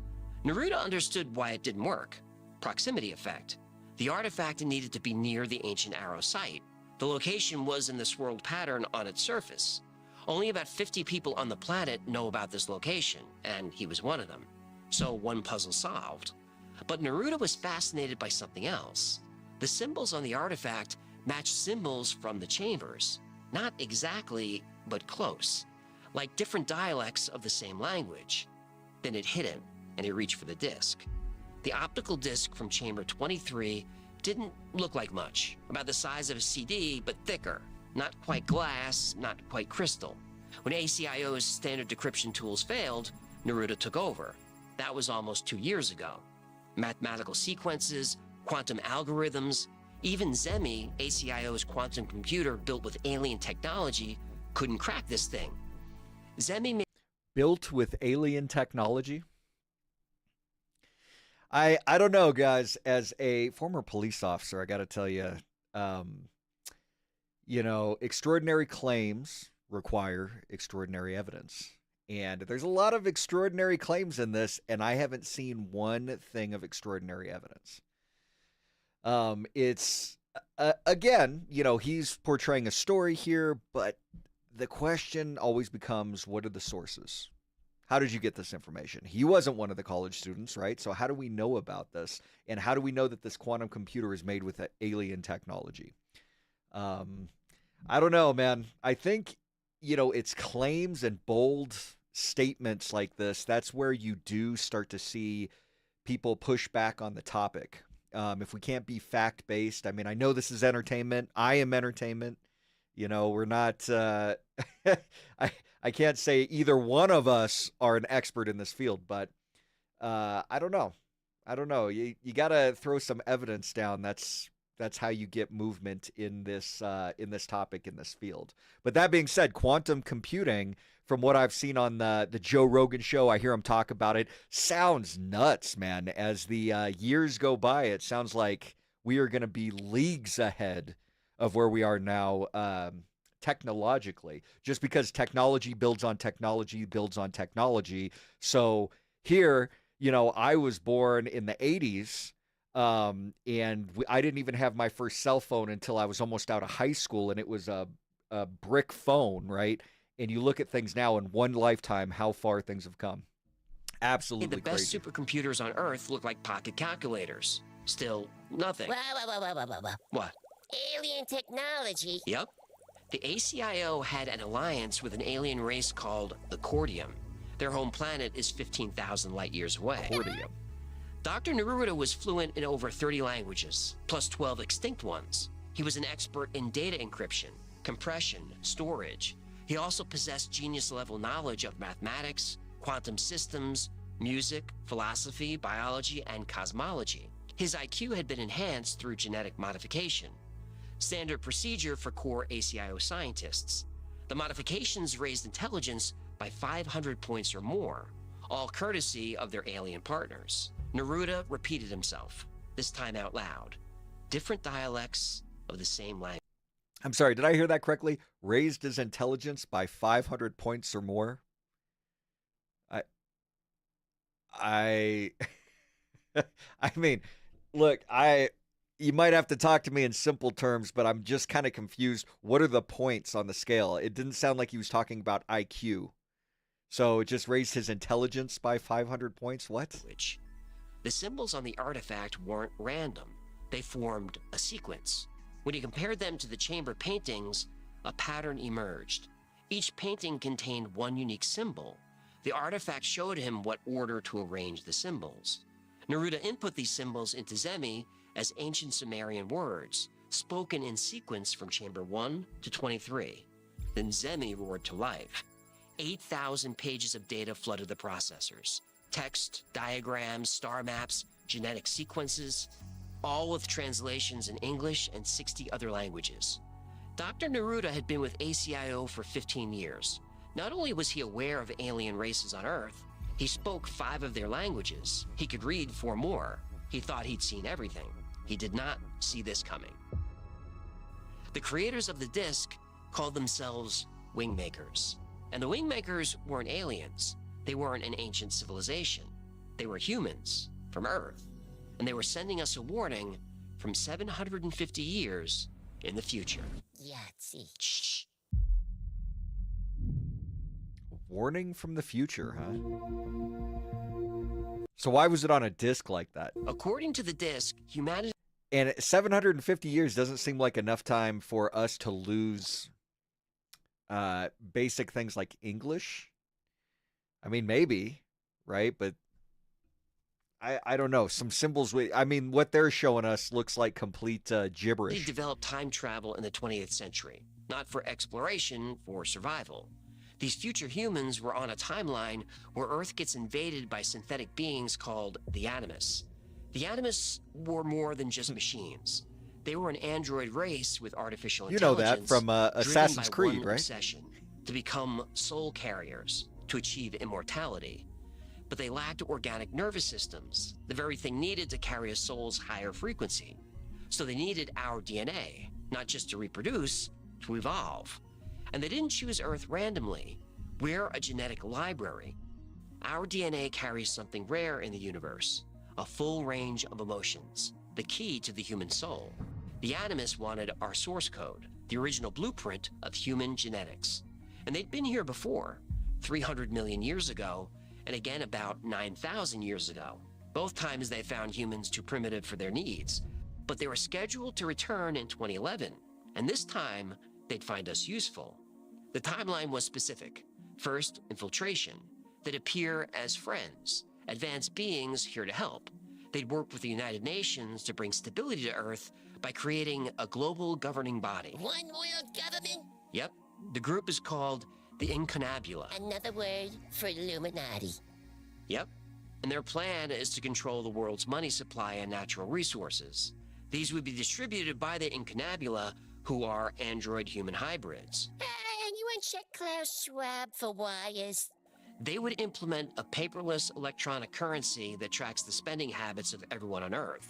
Neruda understood why it didn't work. Proximity effect. The artifact needed to be near the ancient Arrow site. The location was in the swirled pattern on its surface. Only about 50 people on the planet know about this location, and he was one of them. So one puzzle solved. But Neruda was fascinated by something else. The symbols on the artifact matched symbols from the chambers. Not exactly, but close. Like different dialects of the same language. Then it hit him, and he reached for the disc. The optical disc from chamber 23 didn't look like much. About the size of a CD, but thicker. Not quite glass, not quite crystal. When ACIO's standard decryption tools failed, Neruda took over. That was almost 2 years ago. Mathematical sequences, quantum algorithms, even ZEMI, ACIO's quantum computer built with alien technology, couldn't crack this thing. ZEMI built with alien technology? I don't know, guys. As a former police officer, I got to tell you, extraordinary claims require extraordinary evidence. And there's a lot of extraordinary claims in this, and I haven't seen one thing of extraordinary evidence. It's, again, he's portraying a story here, but the question always becomes, what are the sources? How did you get this information? He wasn't one of the college students, right? So how do we know about this? And how do we know that this quantum computer is made with alien technology? I don't know, man. I think, it's claims and bold statements like this. That's where you do start to see people push back on the topic. If we can't be fact-based, I mean, I know this is entertainment. I am entertainment. We're not, I can't say either one of us are an expert in this field, but I don't know. You got to throw some evidence down. That's how you get movement in this topic, in this field. But that being said, quantum computing, from what I've seen on the Joe Rogan show, I hear him talk about it, sounds nuts, man. As the years go by, it sounds like we are going to be leagues ahead of where we are now technologically, just because technology builds on technology builds on technology. So here, I was born in the 80s, and I didn't even have my first cell phone until I was almost out of high school, and it was a brick phone, right? And you look at things now in one lifetime, how far things have come. Absolutely the best crazy. Supercomputers on Earth look like pocket calculators. Still, nothing. What? Alien technology? Yep. The ACIO had an alliance with an alien race called the Cordium. Their home planet is 15,000 light years away. Cordium. Dr. Neruda was fluent in over 30 languages, plus 12 extinct ones. He was an expert in data encryption, compression, storage. He also possessed genius-level knowledge of mathematics, quantum systems, music, philosophy, biology, and cosmology. His IQ had been enhanced through genetic modification, standard procedure for core ACIO scientists. The modifications raised intelligence by 500 points or more, all courtesy of their alien partners. Neruda repeated himself, this time out loud. Different dialects of the same language. I'm sorry, did I hear that correctly? Raised his intelligence by 500 points or more? I mean, look, you might have to talk to me in simple terms, but I'm just kind of confused. What are the points on the scale? It didn't sound like he was talking about IQ. So it just raised his intelligence by 500 points? What? The symbols on the artifact weren't random. They formed a sequence. When he compared them to the chamber paintings, a pattern emerged. Each painting contained one unique symbol. The artifact showed him what order to arrange the symbols. Neruda input these symbols into ZEMI as ancient Sumerian words, spoken in sequence from chamber 1 to 23. Then ZEMI roared to life. 8,000 pages of data flooded the processors. Text, diagrams, star maps, genetic sequences, all with translations in English and 60 other languages. Dr. Neruda had been with ACIO for 15 years. Not only was he aware of alien races on Earth, he spoke 5 of their languages. He could read 4 more. He thought he'd seen everything. He did not see this coming. The creators of the disc called themselves Wingmakers. And the Wingmakers weren't aliens. They weren't an ancient civilization. They were humans from Earth. And they were sending us a warning from 750 years in the future. Yahtzee. Shh. Warning from the future, huh? So why was it on a disc like that? According to the disc, humanity... And 750 years doesn't seem like enough time for us to lose basic things like English. I mean, maybe, right? But I don't know. Some symbols, what they're showing us looks like complete gibberish. They developed time travel in the 20th century, not for exploration, for survival. These future humans were on a timeline where Earth gets invaded by synthetic beings called the Animus. The Animus were more than just machines. They were an android race with artificial intelligence. You know that from Assassin's Creed, driven by one right? obsession, to become soul carriers, to achieve immortality. But they lacked organic nervous systems, the very thing needed to carry a soul's higher frequency. So they needed our DNA, not just to reproduce, to evolve. And they didn't choose Earth randomly. We're a genetic library. Our DNA carries something rare in the universe, a full range of emotions, the key to the human soul. The Animus wanted our source code, the original blueprint of human genetics. And they'd been here before, 300 million years ago, and again about 9,000 years ago. Both times they found humans too primitive for their needs, but they were scheduled to return in 2011, and this time they'd find us useful. The timeline was specific. First, infiltration. They'd appear as friends, advanced beings here to help. They'd work with the United Nations to bring stability to Earth by creating a global governing body. One world government? Yep. The group is called the Incunabula. Another word for Illuminati. Yep. And their plan is to control the world's money supply and natural resources. These would be distributed by the Incunabula, who are android-human hybrids. And you uncheck Klaus Schwab for wires. They would implement a paperless electronic currency that tracks the spending habits of everyone on Earth.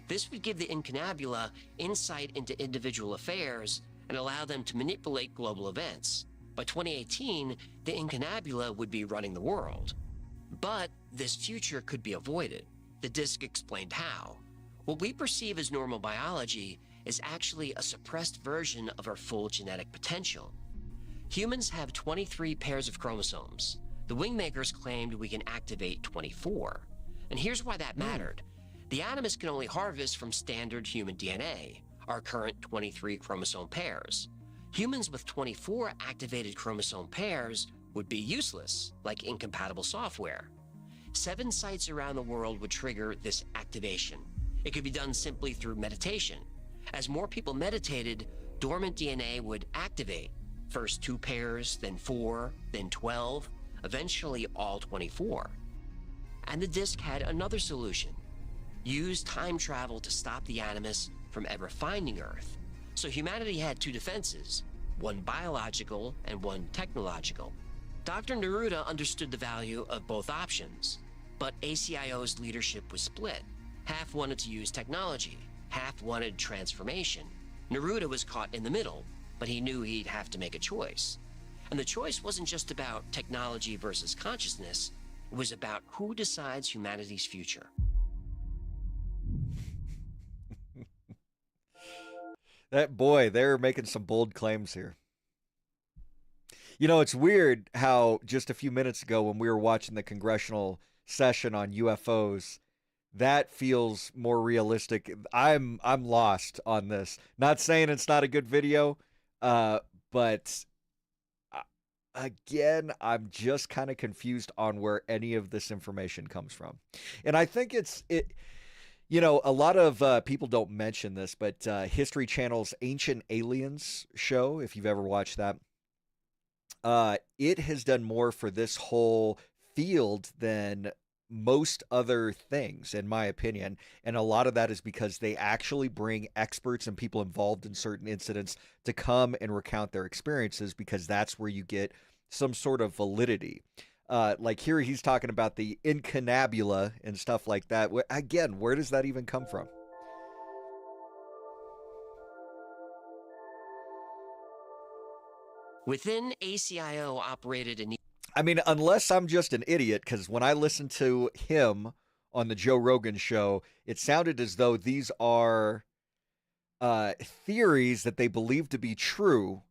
This would give the Incunabula insight into individual affairs and allow them to manipulate global events. By 2018, the Incunabula would be running the world. But this future could be avoided. The disc explained how. What we perceive as normal biology is actually a suppressed version of our full genetic potential. Humans have 23 pairs of chromosomes. The wingmakers claimed we can activate 24. And here's why that mattered. The Animus can only harvest from standard human DNA, our current 23 chromosome pairs. Humans with 24 activated chromosome pairs would be useless, like incompatible software. 7 sites around the world would trigger this activation. It could be done simply through meditation. As more people meditated, dormant DNA would activate. First 2 pairs, then 4, then 12, eventually all 24. And the disc had another solution. Use time travel to stop the Animus from ever finding Earth. So humanity had 2 defenses, one biological and one technological. Dr. Neruda understood the value of both options, but ACIO's leadership was split. Half wanted to use technology, half wanted transformation. Neruda was caught in the middle, but he knew he'd have to make a choice. And the choice wasn't just about technology versus consciousness, it was about who decides humanity's future. They're making some bold claims here. You know, it's weird how just a few minutes ago when we were watching the Congressional session on UFOs, that feels more realistic. I'm lost on this. Not saying it's not a good video, but again, I'm just kind of confused on where any of this information comes from. And I think you know, a lot of people don't mention this, but History Channel's Ancient Aliens show, if you've ever watched that, it has done more for this whole field than most other things, in my opinion. And a lot of that is because they actually bring experts and people involved in certain incidents to come and recount their experiences, because that's where you get some sort of validity. Like here he's talking about the Incunabula and stuff like that. Again, where does that even come from? Within ACIO operated in... I mean, unless I'm just an idiot, because when I listened to him on the Joe Rogan show, it sounded as though these are theories that they believe to be true.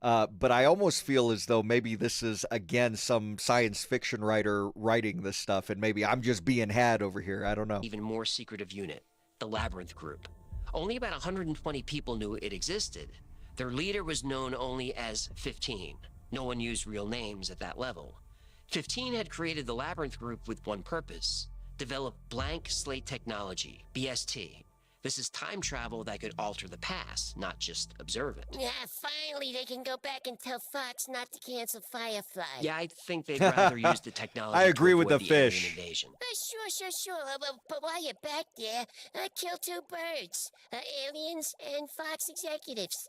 But I almost feel as though maybe this is, again, some science fiction writer writing this stuff, and maybe I'm just being had over here. I don't know. Even more secretive unit, the Labyrinth Group. Only about 120 people knew it existed. Their leader was known only as 15. No one used real names at that level. 15 had created the Labyrinth Group with one purpose: develop blank slate technology, BST. This is time travel that could alter the past, not just observe it. Yeah, finally they can go back and tell Fox not to cancel Firefly. Yeah, I think they'd rather use the technology I agree to with avoid the alien fish. invasion. Sure. But while you're back there, kill two birds. Aliens and Fox executives.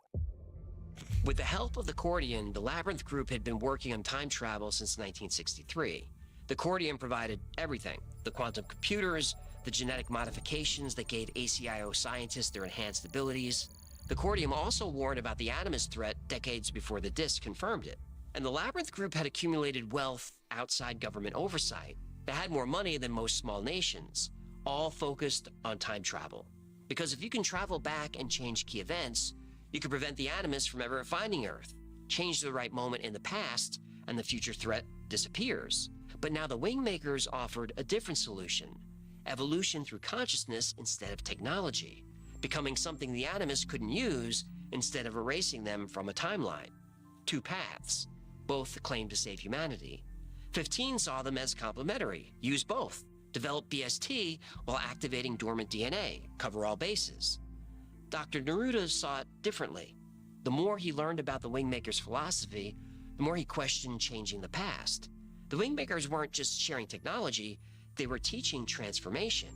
With the help of the Cordian, the Labyrinth Group had been working on time travel since 1963. The Cordian provided everything: the quantum computers, the genetic modifications that gave ACIO scientists their enhanced abilities. The Cordium also warned about the Animus threat decades before the disk confirmed it. And the Labyrinth Group had accumulated wealth outside government oversight. They had more money than most small nations, all focused on time travel. Because if you can travel back and change key events, you can prevent the Animus from ever finding Earth, change the right moment in the past, and the future threat disappears. But now the Wingmakers offered a different solution: evolution through consciousness instead of technology, becoming something the Animus couldn't use instead of erasing them from a timeline. Two paths, both claimed to save humanity. 15 saw them as complementary: use both, develop BST while activating dormant DNA, cover all bases. Dr. Neruda saw it differently. The more he learned about the Wingmakers' philosophy, the more he questioned changing the past. The Wingmakers weren't just sharing technology, they were teaching transformation.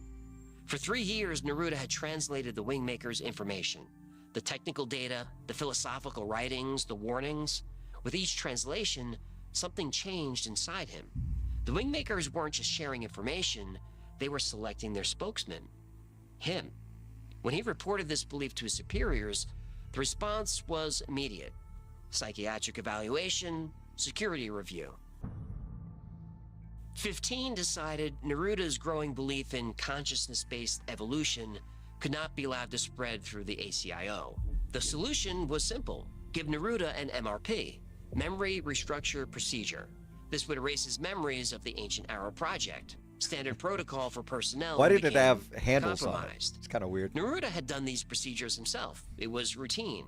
For 3 years, Neruda had translated the Wingmakers' information, the technical data, the philosophical writings, the warnings. With each translation, something changed inside him. The Wingmakers weren't just sharing information, they were selecting their spokesman, him. When he reported this belief to his superiors, the response was immediate: psychiatric evaluation, security review. 15 decided Neruda's growing belief in consciousness-based evolution could not be allowed to spread through the ACIO. The solution was simple: give Neruda an MRP, Memory Restructure Procedure. This would erase his memories of the Ancient Arrow Project. Standard protocol for personnel. Why did it have handles on it? Compromised. It's kind of weird. Neruda had done these procedures himself. It was routine.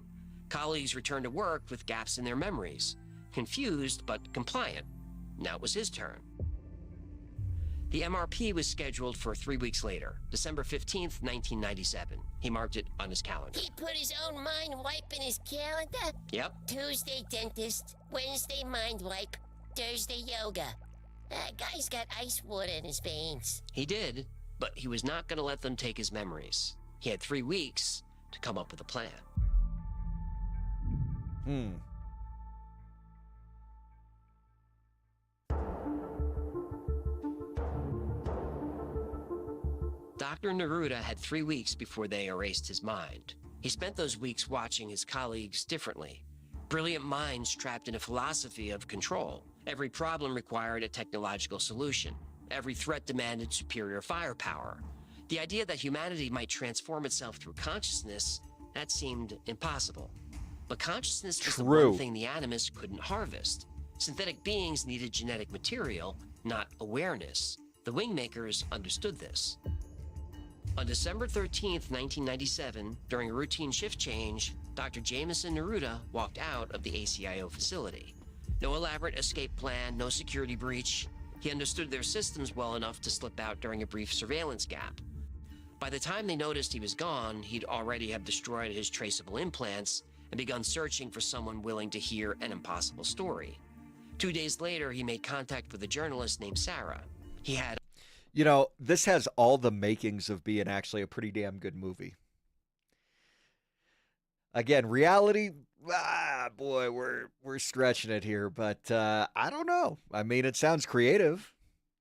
Colleagues returned to work with gaps in their memories, confused but compliant. Now it was his turn. The MRP was scheduled for 3 weeks later, December 15th, 1997. He marked it on his calendar. He put his own mind wipe in his calendar? Yep. Tuesday, dentist. Wednesday, mind wipe. Thursday, yoga. That guy's got ice water in his veins. He did, but he was not going to let them take his memories. He had 3 weeks to come up with a plan. Dr. Neruda had 3 weeks before they erased his mind. He spent those weeks watching his colleagues differently. Brilliant minds trapped in a philosophy of control. Every problem required a technological solution. Every threat demanded superior firepower. The idea that humanity might transform itself through consciousness, that seemed impossible. But consciousness was the one thing the Animus couldn't harvest. Synthetic beings needed genetic material, not awareness. The Wingmakers understood this. On December 13th, 1997, during a routine shift change, Dr. Jameson Neruda walked out of the ACIO facility. No elaborate escape plan, no security breach. He understood their systems well enough to slip out during a brief surveillance gap. By the time they noticed he was gone, he'd already have destroyed his traceable implants and begun searching for someone willing to hear an impossible story. 2 days later, he made contact with a journalist named Sarah. He had... You know, this has all the makings of being actually a pretty damn good movie. Again, reality, boy, we're stretching it here, but I don't know. I mean, it sounds creative.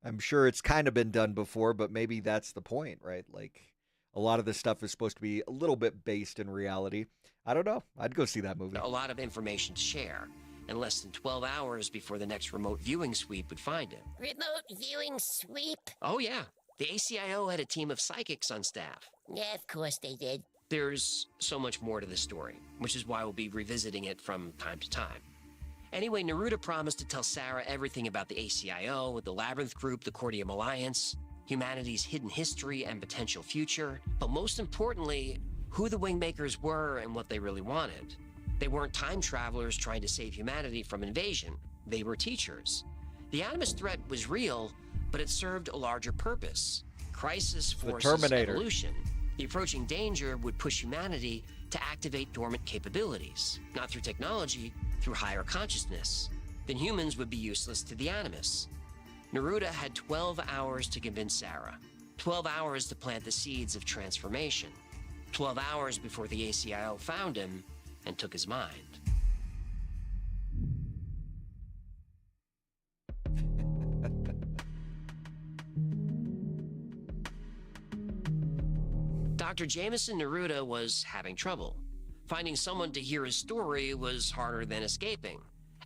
I'm sure it's kind of been done before, but maybe that's the point, right? Like, a lot of this stuff is supposed to be a little bit based in reality. I don't know. I'd go see that movie. A lot of information to share, and less than 12 hours before the next remote viewing sweep would find him. Remote viewing sweep? Oh, yeah. The ACIO had a team of psychics on staff. Yeah, of course they did. There's so much more to the story, which is why we'll be revisiting it from time to time. Anyway, Neruda promised to tell Sarah everything about the ACIO, the Labyrinth Group, the Cordium Alliance, humanity's hidden history and potential future, but most importantly, who the Wingmakers were and what they really wanted. They weren't time travelers trying to save humanity from invasion. They were teachers. The Animus threat was real, but it served a larger purpose. Crisis forces evolution. The approaching danger would push humanity to activate dormant capabilities, not through technology, through higher consciousness. Then humans would be useless to the Animus. Neruda had 12 hours to convince Sarah, 12 hours to plant the seeds of transformation, 12 hours before the ACIO found him and took his mind. Dr. Jameson Neruda was having trouble. Finding someone to hear his story was harder than escaping.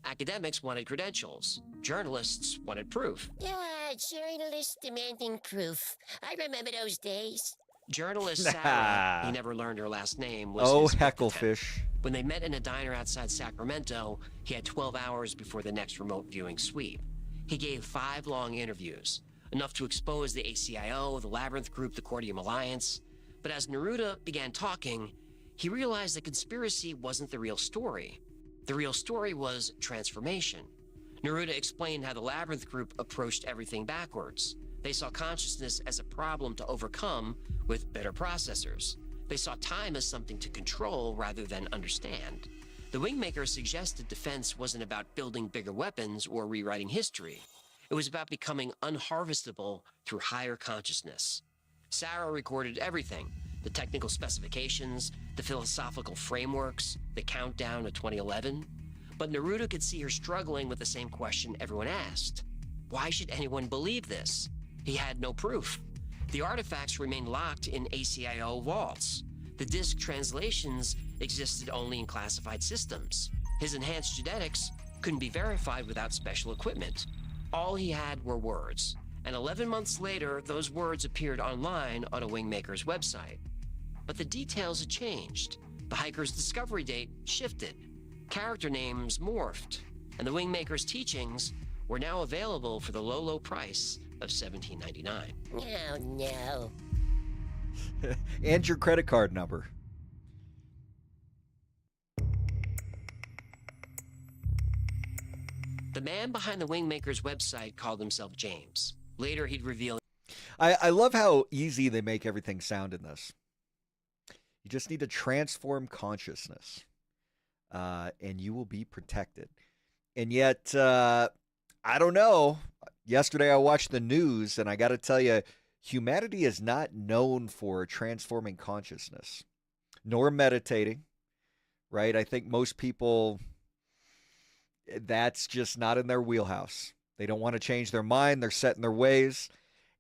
Academics wanted credentials. Journalists wanted proof. Journalists demanding proof. I remember those days. Journalist Sarah, he never learned her last name, was his hecklefish. When they met in a diner outside Sacramento, he had 12 hours before the next remote viewing sweep. He gave 5 long interviews, enough to expose the ACIO, the Labyrinth Group, the Cordium Alliance. But as Neruda began talking, he realized the conspiracy wasn't the real story. The real story was transformation. Neruda explained how the Labyrinth Group approached everything backwards. They saw consciousness as a problem to overcome with better processors. They saw time as something to control rather than understand. The Wingmakers suggested defense wasn't about building bigger weapons or rewriting history. It was about becoming unharvestable through higher consciousness. Sarah recorded everything: the technical specifications, the philosophical frameworks, the countdown to 2011. But Neruda could see her struggling with the same question everyone asked. Why should anyone believe this? He had no proof. The artifacts remained locked in ACIO vaults. The disk translations existed only in classified systems. His enhanced genetics couldn't be verified without special equipment. All he had were words. And 11 months later, those words appeared online on a Wingmaker's website. But the details had changed. The hiker's discovery date shifted. Character names morphed. And the Wingmaker's teachings were now available for the low, low price of $17.99. Oh, no. And your credit card number. The man behind the Wingmaker's website called himself James. Later, he'd reveal... I love how easy they make everything sound in this. You just need to transform consciousness, and you will be protected. And yet, I don't know. Yesterday, I watched the news, and I got to tell you, humanity is not known for transforming consciousness, nor meditating, right? I think most people, that's just not in their wheelhouse. They don't want to change their mind. They're set in their ways.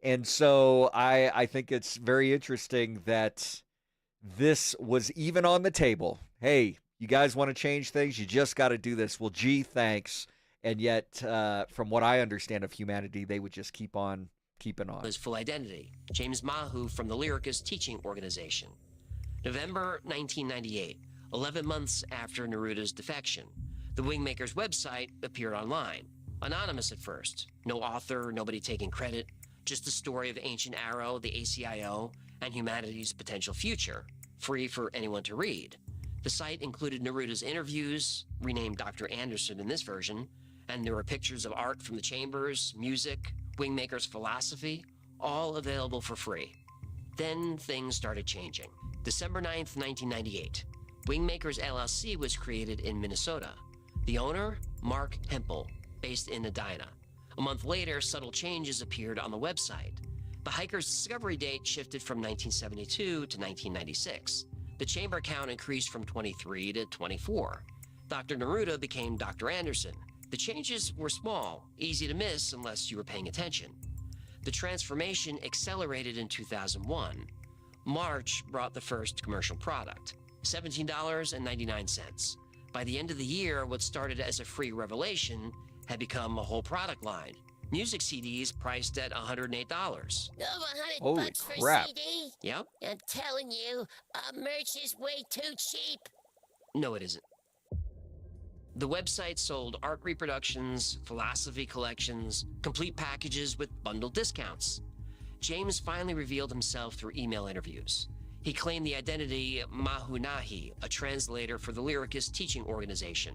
And so I think it's very interesting that this was even on the table. Hey, you guys want to change things? You just got to do this. Well, gee, thanks. And yet, from what I understand of humanity, they would just keep on keeping on. His full identity, James Mahu from the Lyricist Teaching Organization. November 1998, 11 months after Neruda's defection, the Wingmaker's website appeared online. Anonymous at first. No author, nobody taking credit. Just the story of Ancient Arrow, the ACIO, and humanity's potential future. Free for anyone to read. The site included Neruda's interviews, renamed Dr. Anderson in this version, and there were pictures of art from the chambers, music, Wingmaker's philosophy, all available for free. Then things started changing. December 9th, 1998. Wingmakers LLC was created in Minnesota. The owner, Mark Hempel, based in Edina. A month later, subtle changes appeared on the website. The hiker's discovery date shifted from 1972 to 1996. The chamber count increased from 23 to 24. Dr. Neruda became Dr. Anderson. The changes were small, easy to miss unless you were paying attention. The transformation accelerated in 2001. March brought the first commercial product, $17.99. By the end of the year, what started as a free revelation had become a whole product line. Music CDs priced at $108. Over $100 for crap. a CD? Yep. I'm telling you, merch is way too cheap. No, it isn't. The website sold art reproductions, philosophy collections, complete packages with bundled discounts. James finally revealed himself through email interviews. He claimed the identity Mahunahi, a translator for the Lyricist Teaching Organization.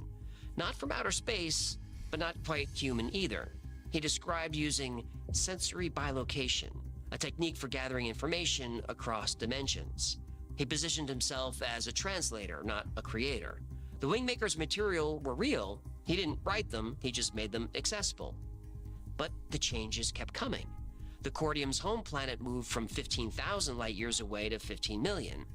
Not from outer space, but not quite human either. He described using sensory bilocation, a technique for gathering information across dimensions. He positioned himself as a translator, not a creator. The Wingmaker's material were real. He didn't write them, he just made them accessible. But the changes kept coming. The Cordium's home planet moved from 15,000 light years away to 15 million.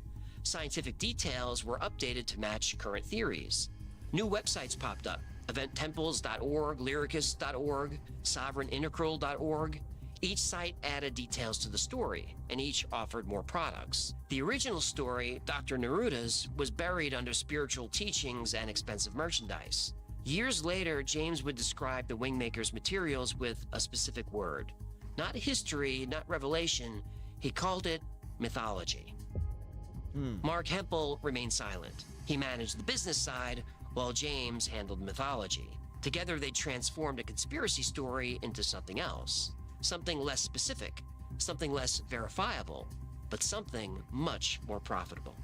Scientific details were updated to match current theories. New websites popped up: eventtemples.org, lyricus.org, sovereigntintegral.org. Each site added details to the story, and each offered more products. The original story, Dr. Neruda's, was buried under spiritual teachings and expensive merchandise. Years later, James would describe the Wingmaker's materials with a specific word. Not history, not revelation. He called it mythology. Mark Hempel remained silent. He managed the business side, while James handled mythology. Together, they transformed a conspiracy story into something else. Something less specific, something less verifiable, but something much more profitable.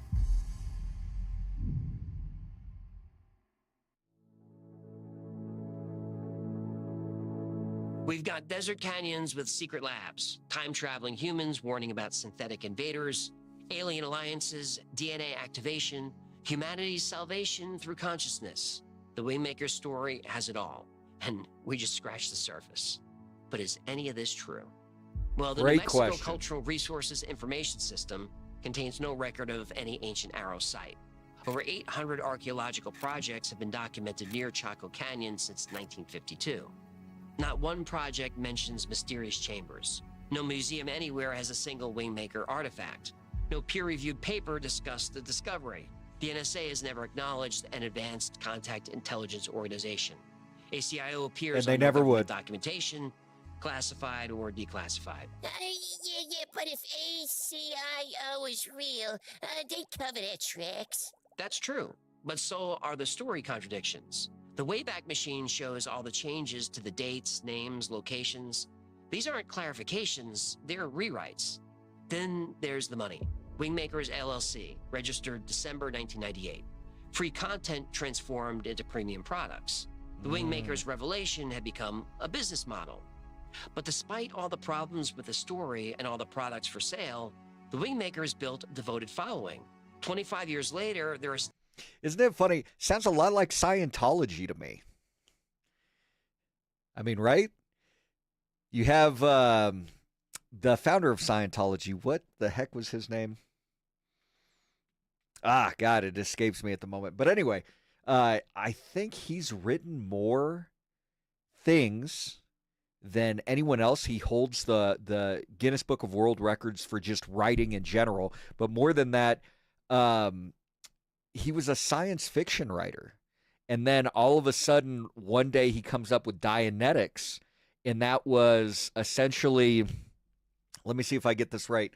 We've got desert canyons with secret labs, time-traveling humans warning about synthetic invaders, alien alliances, DNA activation, humanity's salvation through consciousness. The Wingmaker story has it all, and we just scratched the surface. But is any of this true? Well, the New Mexico Cultural Resources Information System contains no record of any ancient arrow site. Over 800 archaeological projects have been documented near Chaco Canyon since 1952. Not one project mentions mysterious chambers. No museum anywhere has a single Wingmaker artifact. No peer-reviewed paper discussed the discovery. The NSA has never acknowledged an advanced contact intelligence organization. ACIO appears on no documentation, classified or declassified. Yeah, but if ACIO is real, they cover their tracks. That's true, but so are the story contradictions. The Wayback Machine shows all the changes to the dates, names, locations. These aren't clarifications, they're rewrites. Then there's the money. Wingmakers LLC, registered December 1998. Free content transformed into premium products. The Wingmakers revelation had become a business model. But despite all the problems with the story and all the products for sale, the Wingmakers built a devoted following. 25 years later, there is... Isn't it funny? Sounds a lot like Scientology to me. I mean, right? You have the founder of Scientology. What the heck was his name? God, it escapes me at the moment. But anyway, I think he's written more things than anyone else. He holds the Guinness Book of World Records for just writing in general. But more than that, he was a science fiction writer. And then all of a sudden, one day he comes up with Dianetics. And that was essentially, let me see if I get this right.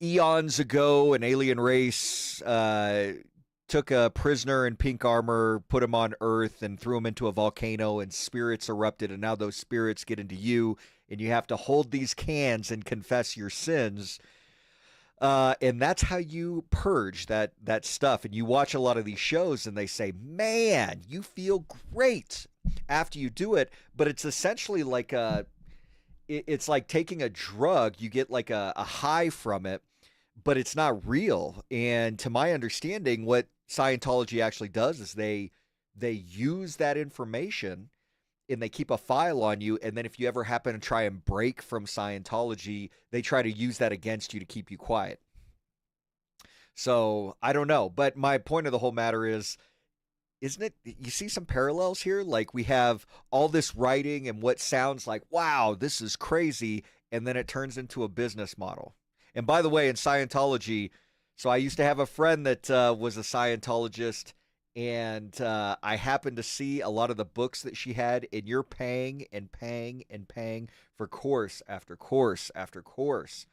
Eons ago, an alien race took a prisoner in pink armor, put him on Earth, and threw him into a volcano, and spirits erupted, and now those spirits get into you, and you have to hold these cans and confess your sins. And that's how you purge that stuff. And you watch a lot of these shows, and they say, man, you feel great after you do it. But it's essentially like it's like taking a drug. You get like a high from it, but it's not real. And to my understanding, what Scientology actually does is they use that information and they keep a file on you. And then if you ever happen to try and break from Scientology, they try to use that against you to keep you quiet. So I don't know. But my point of the whole matter is, isn't it, you see some parallels here? Like we have all this writing and what sounds like, wow, this is crazy. And then it turns into a business model. And by the way, in Scientology, so I used to have a friend that was a Scientologist, and I happened to see a lot of the books that she had, and you're paying and paying and paying for course after course after course.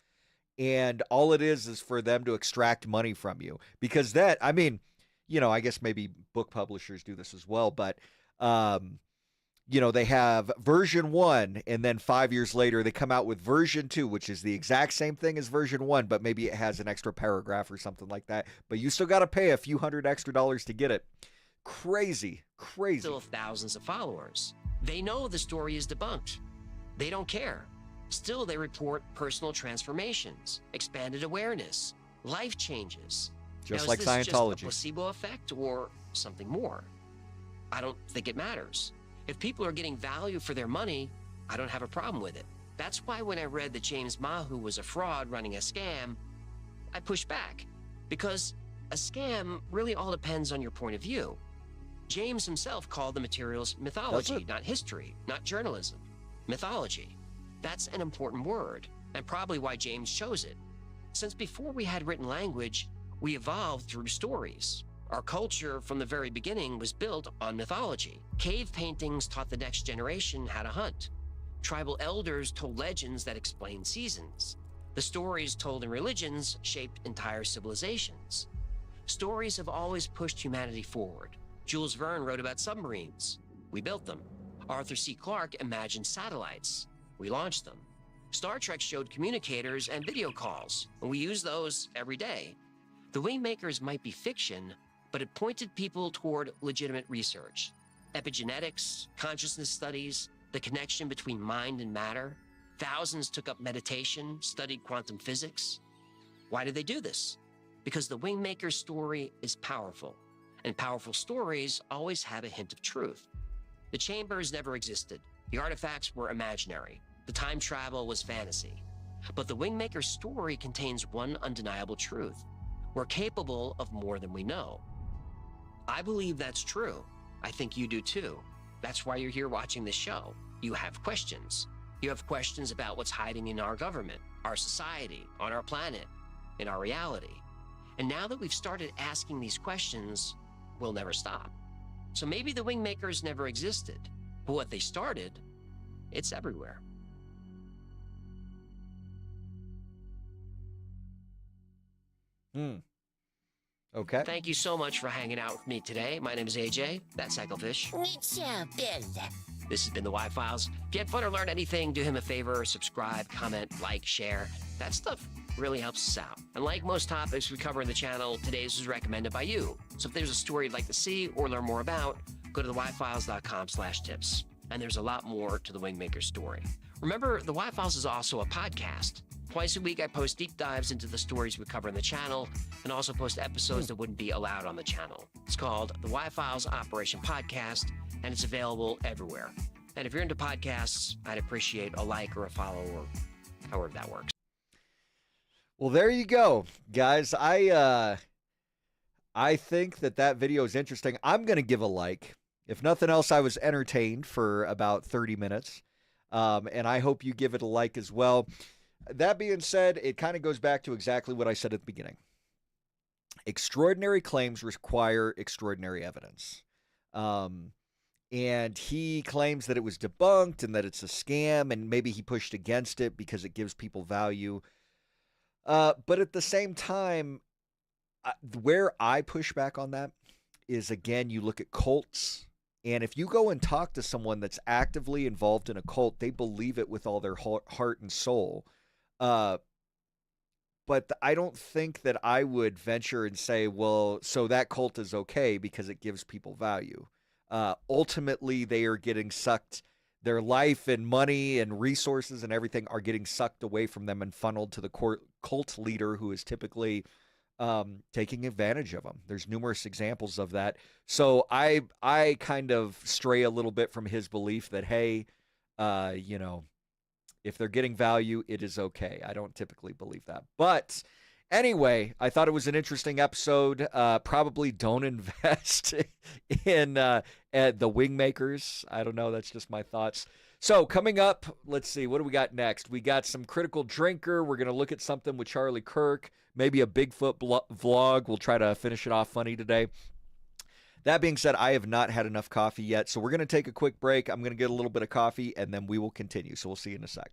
And all it is for them to extract money from you. Because that, I mean, you know, I guess maybe book publishers do this as well, but, you know, they have version 1, and then 5 years later they come out with version 2, which is the exact same thing as version 1, but maybe it has an extra paragraph or something like that. But you still got to pay a few $100 extra to get it. Crazy, crazy. Still have thousands of followers. They know the story is debunked. They don't care. Still, they report personal transformations, expanded awareness, life changes. Just now, like is this Scientology. just a placebo effect or something more? I don't think it matters. If people are getting value for their money, I don't have a problem with it. That's why when I read that James Mahu was a fraud running a scam, I pushed back. Because a scam really all depends on your point of view. James himself called the materials mythology, not history, not journalism. Mythology. That's an important word, and probably why James chose it. Since before we had written language, we evolved through stories. Our culture from the very beginning was built on mythology. Cave paintings taught the next generation how to hunt. Tribal elders told legends that explained seasons. The stories told in religions shaped entire civilizations. Stories have always pushed humanity forward. Jules Verne wrote about submarines. We built them. Arthur C. Clarke imagined satellites. We launched them. Star Trek showed communicators and video calls, and we use those every day. The Wingmakers might be fiction, but it pointed people toward legitimate research. Epigenetics, consciousness studies, the connection between mind and matter. Thousands took up meditation, studied quantum physics. Why did they do this? Because the Wingmaker's story is powerful, and powerful stories always have a hint of truth. The chambers never existed. The artifacts were imaginary. The time travel was fantasy. But the Wingmaker's story contains one undeniable truth. We're capable of more than we know. I believe that's true. I think you do too. That's why you're here watching this show. You have questions. You have questions about what's hiding in our government, our society, on our planet, in our reality. And now that we've started asking these questions, we'll never stop. So maybe the Wingmakers never existed, but what they started, it's everywhere. Okay. Thank you so much for hanging out with me today. My name is AJ. That's Cyclefish. This has been the Y-Files. If you had fun or learned anything, do him a favor, subscribe, comment, like, share. That stuff really helps us out. And like most topics we cover in the channel, today's was recommended by you. So if there's a story you'd like to see or learn more about, go to theyfiles.com/tips. And there's a lot more to the Wingmaker story. Remember, the Y-Files is also a podcast. Twice a week, I post deep dives into the stories we cover in the channel and also post episodes that wouldn't be allowed on the channel. It's called the Y-Files Operation Podcast, and it's available everywhere. And if you're into podcasts, I'd appreciate a like or a follow or however that works. Well, there you go, guys. I think that video is interesting. I'm going to give a like. If nothing else, I was entertained for about 30 minutes, and I hope you give it a like as well. That being said, it kind of goes back to exactly what I said at the beginning. Extraordinary claims require extraordinary evidence. And he claims that it was debunked and that it's a scam, and maybe he pushed against it because it gives people value. But at the same time, where I push back on that is, again, you look at cults. And if you go and talk to someone that's actively involved in a cult, they believe it with all their heart and soul. But I don't think that I would venture and say, well, so that cult is okay because it gives people value. Ultimately, they are getting sucked. Their life and money and resources and everything are getting sucked away from them and funneled to the cult leader, who is typically taking advantage of them. There's numerous examples of that. So I kind of stray a little bit from his belief that, hey, if they're getting value, it is okay. I don't typically believe that. But anyway, I thought it was an interesting episode. Probably don't invest in the Wingmakers. I don't know. That's just my thoughts. So coming up, let's see. What do we got next? We got some Critical Drinker. We're going to look at something with Charlie Kirk. Maybe a Bigfoot vlog. We'll try to finish it off funny today. That being said, I have not had enough coffee yet, so we're going to take a quick break. I'm going to get a little bit of coffee, and then we will continue. So we'll see you in a sec.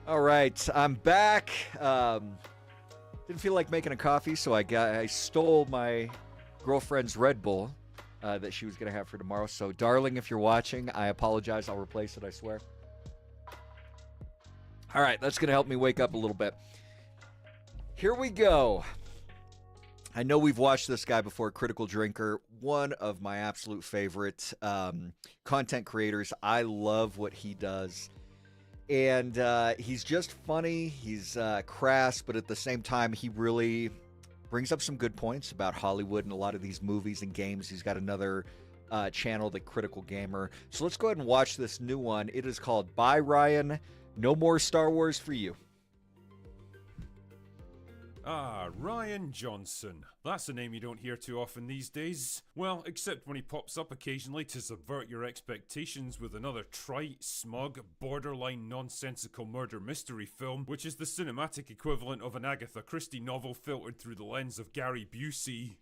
All right, I'm back. Didn't feel like making a coffee, so I stole my girlfriend's Red Bull that she was going to have for tomorrow. So, darling, if you're watching, I apologize. I'll replace it, I swear. All right, that's going to help me wake up a little bit. Here we go. I know we've watched this guy before, Critical Drinker, one of my absolute favorite content creators. I love what he does. And he's just funny. He's crass, but at the same time, he really brings up some good points about Hollywood and a lot of these movies and games. He's got another channel, The Critical Gamer. So let's go ahead and watch this new one. It is called Bye Ryan, No More Star Wars for You. Ah, Ryan Johnson. That's a name you don't hear too often these days. Well, except when he pops up occasionally to subvert your expectations with another trite, smug, borderline nonsensical murder mystery film, which is the cinematic equivalent of an Agatha Christie novel filtered through the lens of Gary Busey.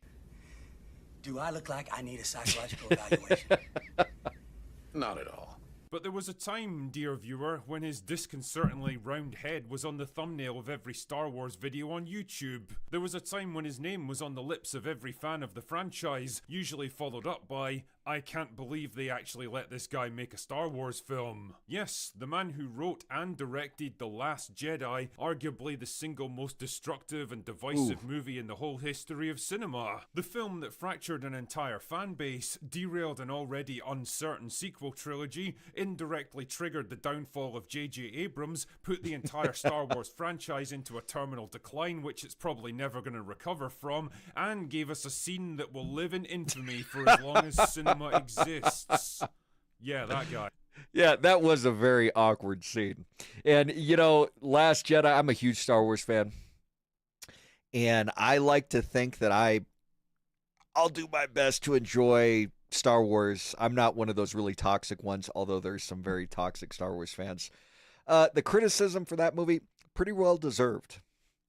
Do I look like I need a psychological evaluation? Not at all. But there was a time, dear viewer, when his disconcertingly round head was on the thumbnail of every Star Wars video on YouTube. There was a time when his name was on the lips of every fan of the franchise, usually followed up by, I can't believe they actually let this guy make a Star Wars film. Yes, the man who wrote and directed The Last Jedi, arguably the single most destructive and divisive movie in the whole history of cinema. The film that fractured an entire fan base, derailed an already uncertain sequel trilogy, indirectly triggered the downfall of J.J. Abrams, put the entire Star Wars franchise into a terminal decline which it's probably never going to recover from, and gave us a scene that will live in infamy for as long as cinema exists. Yeah, that guy. Yeah, that was a very awkward scene. And, you know, Last Jedi, I'm a huge Star Wars fan. And I like to think that I'll do my best to enjoy Star Wars. I'm not one of those really toxic ones, although there's some very toxic Star Wars fans. The criticism for that movie, pretty well deserved,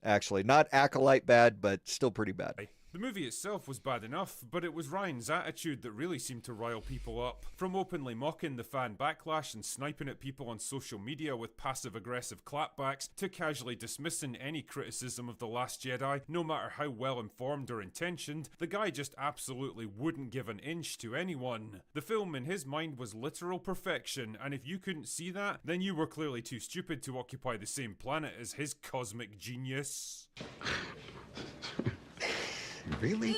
actually. Not Acolyte bad, but still pretty bad. The movie itself was bad enough, but it was Ryan's attitude that really seemed to rile people up. From openly mocking the fan backlash and sniping at people on social media with passive-aggressive clapbacks, to casually dismissing any criticism of The Last Jedi, no matter how well informed or intentioned, the guy just absolutely wouldn't give an inch to anyone. The film in his mind was literal perfection, and if you couldn't see that, then you were clearly too stupid to occupy the same planet as his cosmic genius. Really?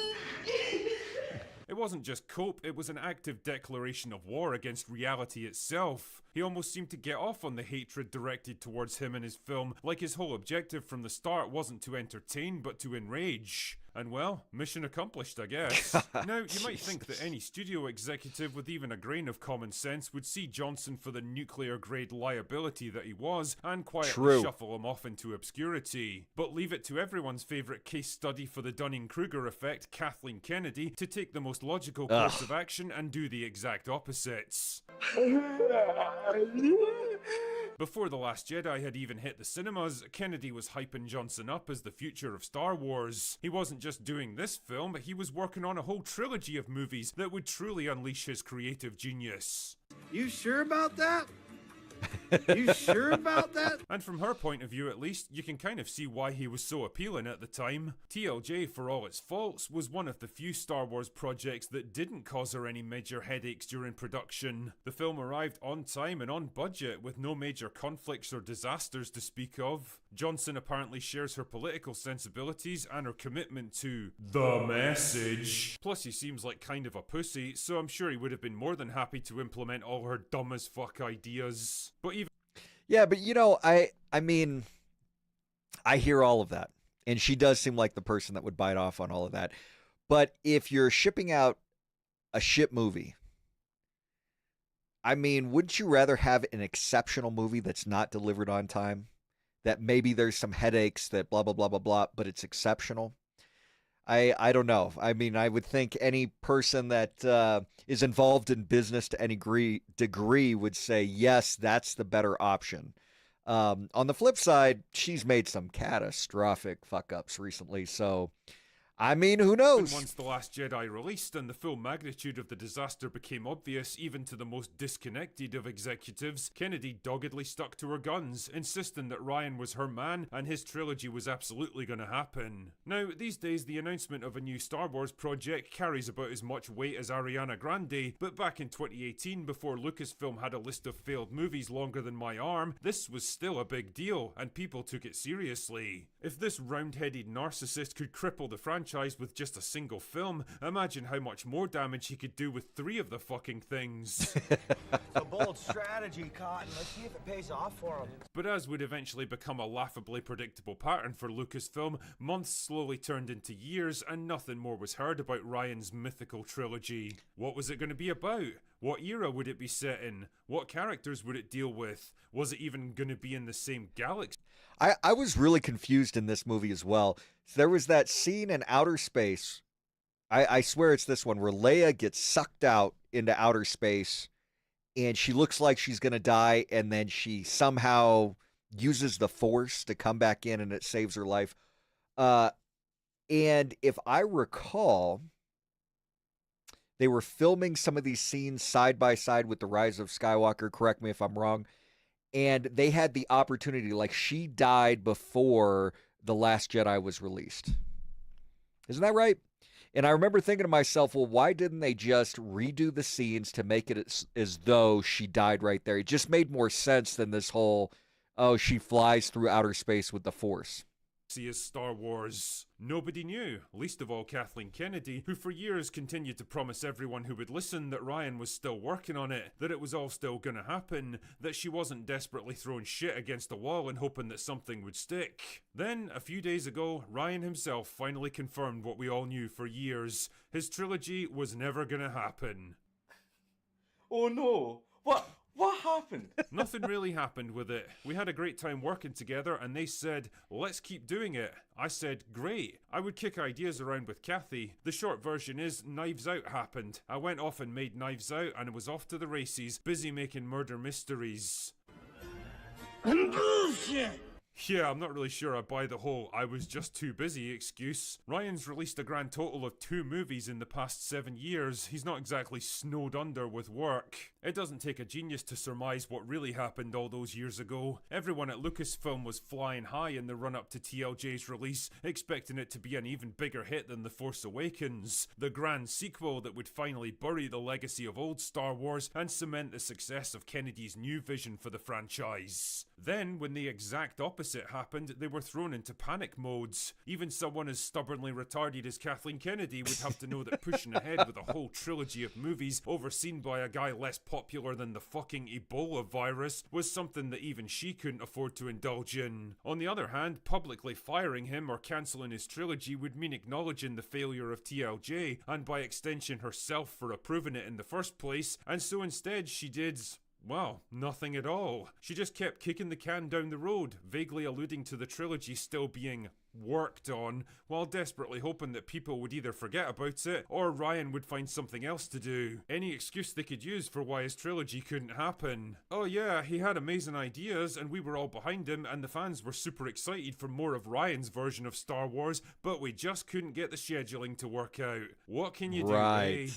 It wasn't just cope, it was an active declaration of war against reality itself. He almost seemed to get off on the hatred directed towards him in his film, like his whole objective from the start wasn't to entertain but to enrage. And well, mission accomplished, I guess. Now, you might think that any studio executive with even a grain of common sense would see Johnson for the nuclear-grade liability that he was, and quietly shuffle him off into obscurity. But leave it to everyone's favourite case study for the Dunning-Kruger effect, Kathleen Kennedy, to take the most logical course of action and do the exact opposites. Before The Last Jedi had even hit the cinemas, Kennedy was hyping Johnson up as the future of Star Wars. He wasn't just doing this film, he was working on a whole trilogy of movies that would truly unleash his creative genius. You sure about that? You sure about that? And from her point of view at least, you can kind of see why he was so appealing at the time. TLJ, for all its faults, was one of the few Star Wars projects that didn't cause her any major headaches during production. The film arrived on time and on budget, with no major conflicts or disasters to speak of. Johnson apparently shares her political sensibilities and her commitment to the message. Plus he seems like kind of a pussy, so I'm sure he would have been more than happy to implement all her dumb as fuck ideas. But even yeah, but you know, I mean, I hear all of that. And she does seem like the person that would bite off on all of that. But if you're shipping out a shit movie, I mean, wouldn't you rather have an exceptional movie that's not delivered on time? That maybe there's some headaches that blah, blah, blah, blah, blah, but it's exceptional? I don't know. I mean, I would think any person that is involved in business to any degree would say, yes, that's the better option. On the flip side, she's made some catastrophic fuck-ups recently, so I mean, who knows? And once The Last Jedi released and the full magnitude of the disaster became obvious even to the most disconnected of executives, Kennedy doggedly stuck to her guns, insisting that Rian was her man and his trilogy was absolutely going to happen. Now, these days the announcement of a new Star Wars project carries about as much weight as Ariana Grande, but back in 2018, before Lucasfilm had a list of failed movies longer than my arm, this was still a big deal, and people took it seriously. If this round-headed narcissist could cripple the franchise with just a single film, imagine how much more damage he could do with 3 of the fucking things. It's a bold strategy, Cotton. Let's see if it pays off for him. But as would eventually become a laughably predictable pattern for Lucasfilm, months slowly turned into years and nothing more was heard about Rian's mythical trilogy. What was it going to be about? What era would it be set in? What characters would it deal with? Was it even going to be in the same galaxy? I was really confused in this movie as well. There was that scene in outer space. I swear it's this one where Leia gets sucked out into outer space and she looks like she's going to die, and then she somehow uses the Force to come back in and it saves her life. And if I recall, they were filming some of these scenes side by side with The Rise of Skywalker. Correct me if I'm wrong. And they had the opportunity, like she died before The Last Jedi was released. Isn't that right? And I remember thinking to myself, well, why didn't they just redo the scenes to make it as though she died right there? It just made more sense than this whole, oh, she flies through outer space with the Force. As Star Wars. Nobody knew, least of all Kathleen Kennedy, who for years continued to promise everyone who would listen that Rian was still working on it, that it was all still gonna happen, that she wasn't desperately throwing shit against a wall and hoping that something would stick. Then, a few days ago, Rian himself finally confirmed what we all knew for years. His trilogy was never gonna happen. Oh no! What happened? Nothing really happened with it. We had a great time working together and they said, let's keep doing it. I said, great. I would kick ideas around with Kathy. The short version is, Knives Out happened. I went off and made Knives Out and it was off to the races, busy making murder mysteries. Bullshit! Yeah, I'm not really sure I buy the whole I was just too busy excuse. Rian's released a grand total of 2 movies in the past 7 years. He's not exactly snowed under with work. It doesn't take a genius to surmise what really happened all those years ago. Everyone at Lucasfilm was flying high in the run-up to TLJ's release, expecting it to be an even bigger hit than The Force Awakens, the grand sequel that would finally bury the legacy of old Star Wars and cement the success of Kennedy's new vision for the franchise. Then, when the exact opposite happened, they were thrown into panic modes. Even someone as stubbornly retarded as Kathleen Kennedy would have to know that pushing ahead with a whole trilogy of movies overseen by a guy less popular than the fucking Ebola virus was something that even she couldn't afford to indulge in. On the other hand, publicly firing him or cancelling his trilogy would mean acknowledging the failure of TLJ, and by extension herself for approving it in the first place, and so instead she did... well, nothing at all. She just kept kicking the can down the road, vaguely alluding to the trilogy still being worked on, while desperately hoping that people would either forget about it, or Rian would find something else to do. Any excuse they could use for why his trilogy couldn't happen. Oh yeah, he had amazing ideas, and we were all behind him, and the fans were super excited for more of Rian's version of Star Wars, but we just couldn't get the scheduling to work out. What can you do, eh?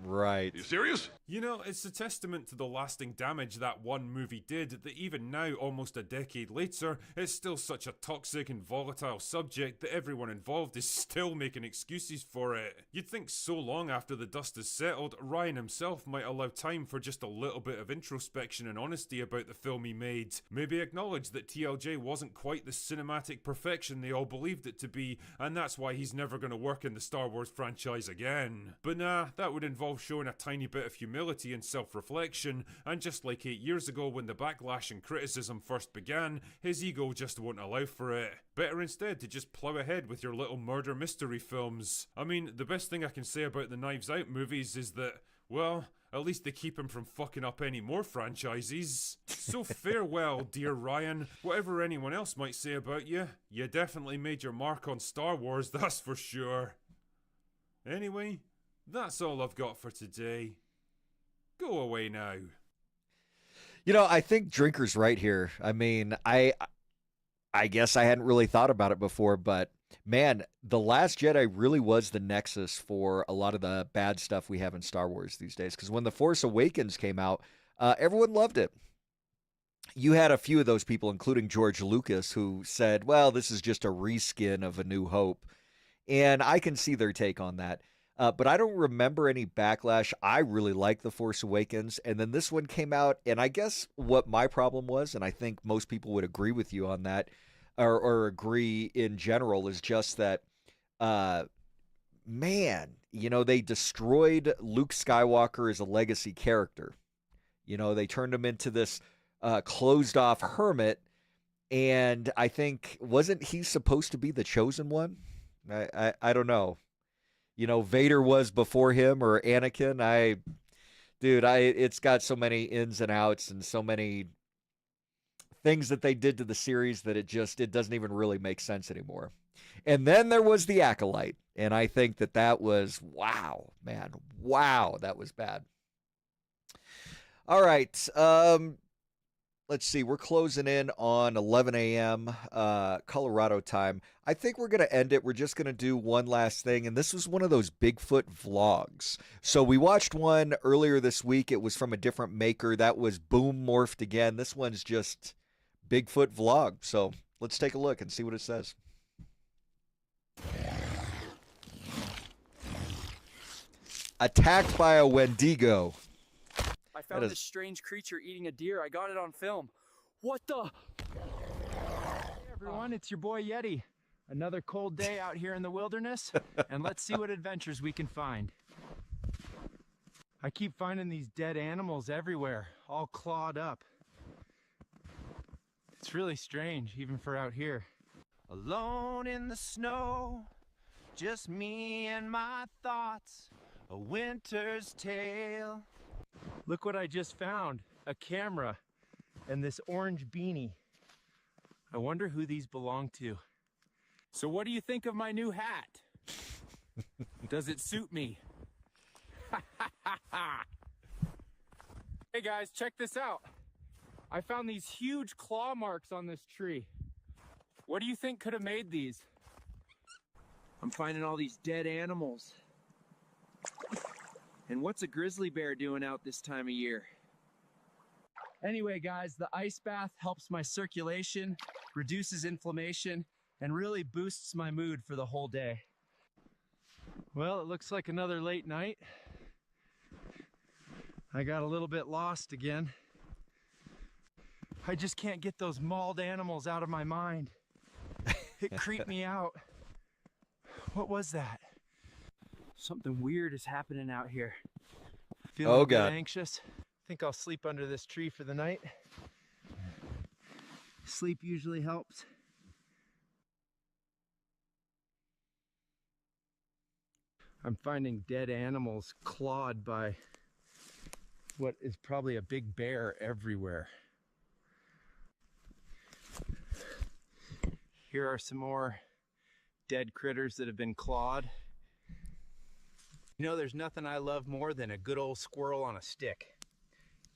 Right. You serious? You know, it's a testament to the lasting damage that one movie did that even now, almost a decade later, it's still such a toxic and volatile subject that everyone involved is still making excuses for it. You'd think so long after the dust has settled, Rian himself might allow time for just a little bit of introspection and honesty about the film he made. Maybe acknowledge that TLJ wasn't quite the cinematic perfection they all believed it to be, and that's why he's never going to work in the Star Wars franchise again. But nah, that would involve showing a tiny bit of humility and self-reflection, and just like 8 years ago when the backlash and criticism first began, his ego just won't allow for it. Better instead to just plow ahead with your little murder mystery films. I mean, the best thing I can say about the Knives Out movies is that, well, at least they keep him from fucking up any more franchises. So farewell, dear Rian. Whatever anyone else might say about you, you definitely made your mark on Star Wars, that's for sure. Anyway, that's all I've got for today. Go away now. You know, I think Drinker's right here. I mean, I guess I hadn't really thought about it before, but Man, The Last Jedi really was the nexus for a lot of the bad stuff we have in Star Wars these days. Because when The Force Awakens came out, everyone loved it. You had a few of those people, including George Lucas, who said, well, this is just a reskin of A New Hope. And I can see their take on that. But I don't remember any backlash. I really like The Force Awakens. And then this one came out. And I guess what my problem was, and I think most people would agree with you on that, or agree in general, is just that, man, they destroyed Luke Skywalker as a legacy character. They turned him into this closed off hermit. And I think, wasn't he supposed to be the chosen one? I don't know. Vader was before him, or Anakin. It's got so many ins and outs and so many things that they did to the series that it doesn't even really make sense anymore. And then there was the Acolyte, and I think that was, wow, man, wow, that was bad. All right, let's see, we're closing in on 11 a.m. Colorado time. I think we're going to end it. We're just going to do one last thing, and this was one of those Bigfoot vlogs. So we watched one earlier this week. It was from a different maker. That was Boom Morphed again. This one's just Bigfoot vlog. So let's take a look and see what it says. Attacked by a Wendigo. I found this strange creature eating a deer. I got it on film. What the? Hey everyone, it's your boy Yeti. Another cold day out here in the wilderness, and let's see what adventures we can find. I keep finding these dead animals everywhere, all clawed up. It's really strange, even for out here. Alone in the snow, just me and my thoughts, a winter's tale. Look what I just found, a camera and this orange beanie. I wonder who these belong to. So what do you think of my new hat? Does it suit me? Hey guys, check this out. I found these huge claw marks on this tree. What do you think could have made these? I'm finding all these dead animals. And what's a grizzly bear doing out this time of year? Anyway, guys, the ice bath helps my circulation, reduces inflammation, and really boosts my mood for the whole day. Well, it looks like another late night. I got a little bit lost again. I just can't get those mauled animals out of my mind. It creeped me out. What was that? Something weird is happening out here. Feeling a bit anxious. Think I'll sleep under this tree for the night. Sleep usually helps. I'm finding dead animals clawed by what is probably a big bear everywhere. Here are some more dead critters that have been clawed. You know, there's nothing I love more than a good old squirrel on a stick.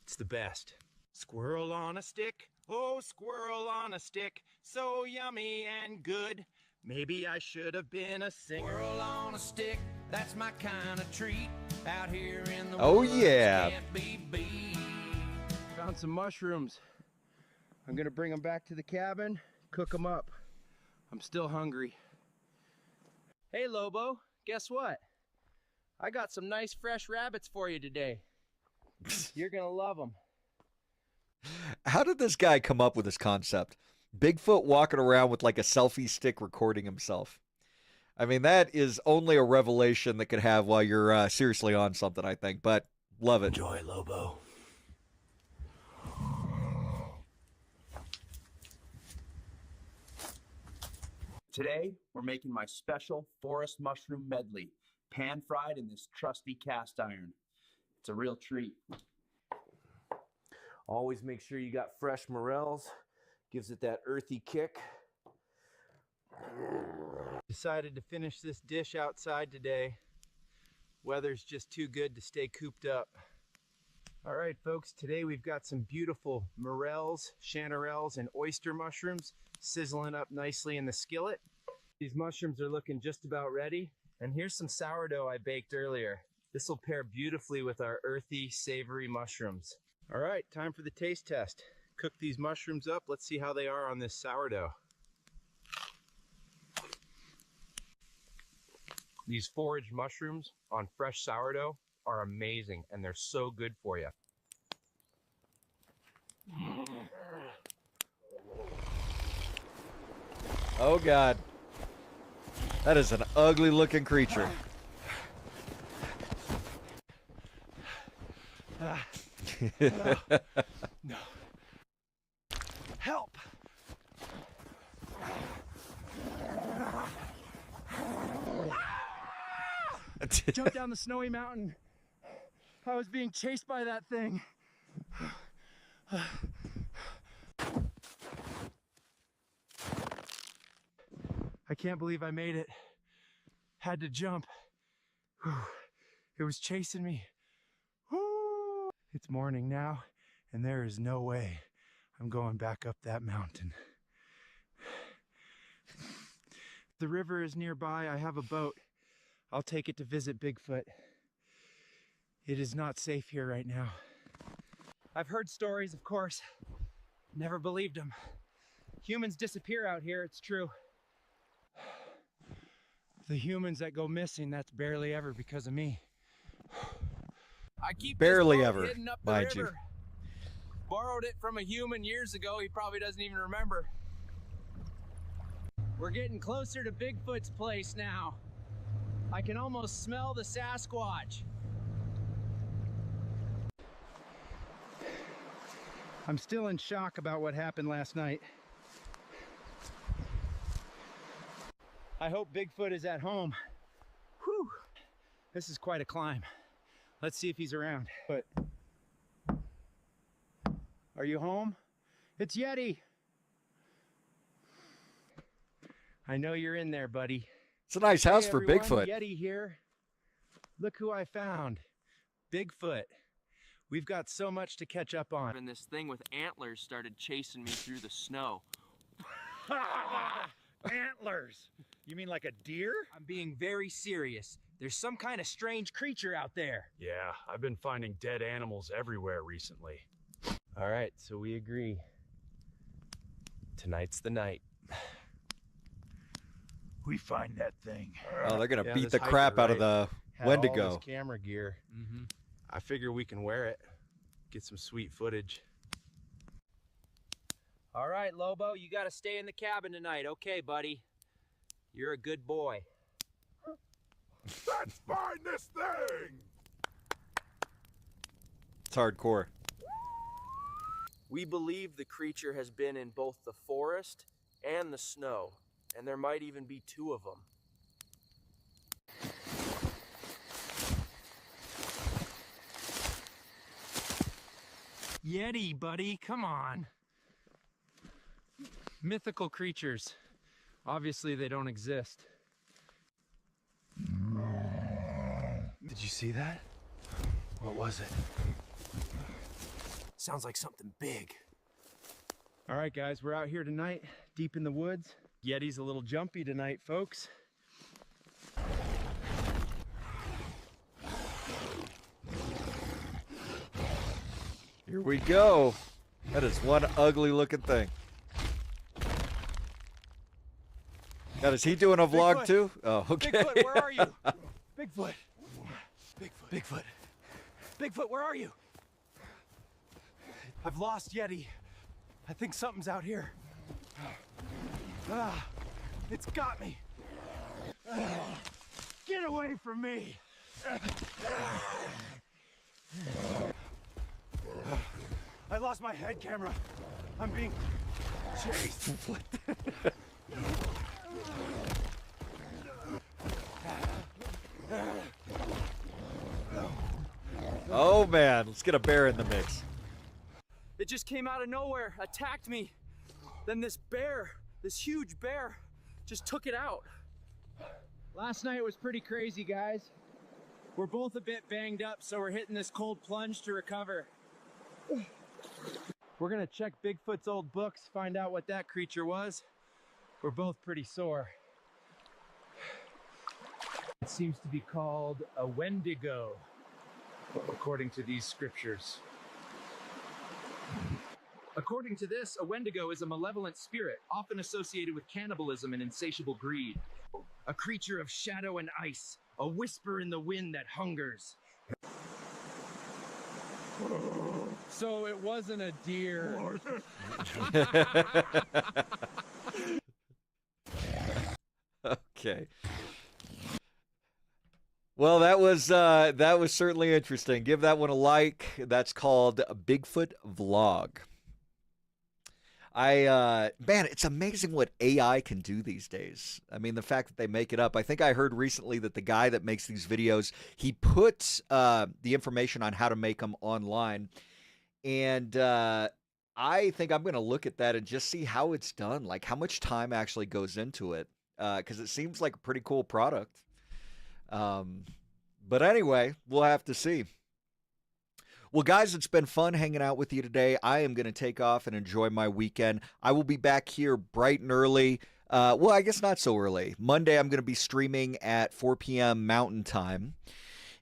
It's the best. Squirrel on a stick, oh squirrel on a stick, so yummy and good. Maybe I should have been a singer. Squirrel on a stick, that's my kind of treat. Out here in the woods, can't be beat. Found some mushrooms. I'm gonna bring them back to the cabin, cook them up. I'm still hungry. Hey Lobo, guess what? I got some nice fresh rabbits for you today. You're gonna love them. How did this guy come up with this concept? Bigfoot walking around with like a selfie stick recording himself. I mean, that is only a revelation that could have while you're seriously on something, I think. But love it. Enjoy, Lobo. Today, we're making my special forest mushroom medley, pan-fried in this trusty cast iron. It's a real treat. Always make sure you got fresh morels. Gives it that earthy kick. Decided to finish this dish outside today. Weather's just too good to stay cooped up. All right, folks, today we've got some beautiful morels, chanterelles, and oyster mushrooms sizzling up nicely in the skillet. These mushrooms are looking just about ready. And here's some sourdough I baked earlier. This will pair beautifully with our earthy, savory mushrooms. All right, time for the taste test. Cook these mushrooms up. Let's see how they are on this sourdough. These foraged mushrooms on fresh sourdough are amazing, and they're so good for you. Oh God. That is an ugly looking creature. No. Help! Jumped down the snowy mountain. I was being chased by that thing. I can't believe I made it. Had to jump. Whew. It was chasing me. Woo. It's morning now, and there is no way I'm going back up that mountain. The river is nearby. I have a boat. I'll take it to visit Bigfoot. It is not safe here right now. I've heard stories, of course. Never believed them. Humans disappear out here, it's true. The humans that go missing, that's barely ever because of me. I keep barely this boat ever, hidden up the mind river. Borrowed it from a human years ago. He probably doesn't even remember. We're getting closer to Bigfoot's place now. I can almost smell the Sasquatch. I'm still in shock about what happened last night. I hope Bigfoot is at home. Whew. This is quite a climb. Let's see if he's around. But are you home? It's Yeti. I know you're in there, buddy. It's a nice house Hey, for everyone, Bigfoot. Yeti here. Look who I found. Bigfoot. We've got so much to catch up on. And this thing with antlers started chasing me through the snow. Antlers? You mean like a deer? I'm being very serious. There's some kind of strange creature out there. Yeah, I've been finding dead animals everywhere recently. All right, so we agree. Tonight's the night. We find that thing. Oh, they're gonna Yeah, beat this the hiker, crap out of right, the had Wendigo. all this camera gear. I figure we can wear it, get some sweet footage. All right, Lobo, you gotta stay in the cabin tonight, okay, buddy? You're a good boy. Let's find this thing! It's hardcore. We believe the creature has been in both the forest and the snow, and there might even be two of them. Yeti, buddy, come on. Mythical creatures. Obviously, they don't exist. Did you see that? What was it? Sounds like something big. All right, guys, we're out here tonight, deep in the woods. Yeti's a little jumpy tonight, folks. Here we go. That is one ugly looking thing. God, is he doing a vlog Bigfoot. too? Oh, okay. Bigfoot, where are you? Bigfoot. Bigfoot. Bigfoot, where are you? I've lost Yeti. I think something's out here. Ah, it's got me. Get away from me. I lost my head camera. I'm being chased. What the? Oh man, let's get a bear in the mix. It just came out of nowhere, attacked me. Then this bear, this huge bear, just took it out. Last night was pretty crazy, guys. We're both a bit banged up, so we're hitting this cold plunge to recover. We're gonna check Bigfoot's old books, find out what that creature was. We're both pretty sore. It seems to be called a Wendigo, according to these scriptures. According to this, a Wendigo is a malevolent spirit, often associated with cannibalism and insatiable greed. A creature of shadow and ice, a whisper in the wind that hungers. So it wasn't a deer. Okay. Well, that was certainly interesting. Give that one a like. That's called Bigfoot Vlog. Man, it's amazing what AI can do these days. I mean, the fact that they make it up. I think I heard recently that the guy that makes these videos, he puts the information on how to make them online. And I think I'm going to look at that and just see how it's done, like how much time actually goes into it, because it seems like a pretty cool product. But anyway, we'll have to see. Well, guys, it's been fun hanging out with you today. I am going to take off and enjoy my weekend. I will be back here bright and early. Well, I guess not so early. Monday, I'm going to be streaming at 4 p.m. Mountain Time.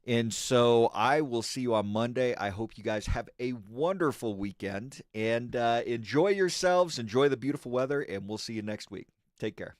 And so I will see you on Monday. I hope you guys have a wonderful weekend and enjoy yourselves. Enjoy the beautiful weather, and we'll see you next week. Take care.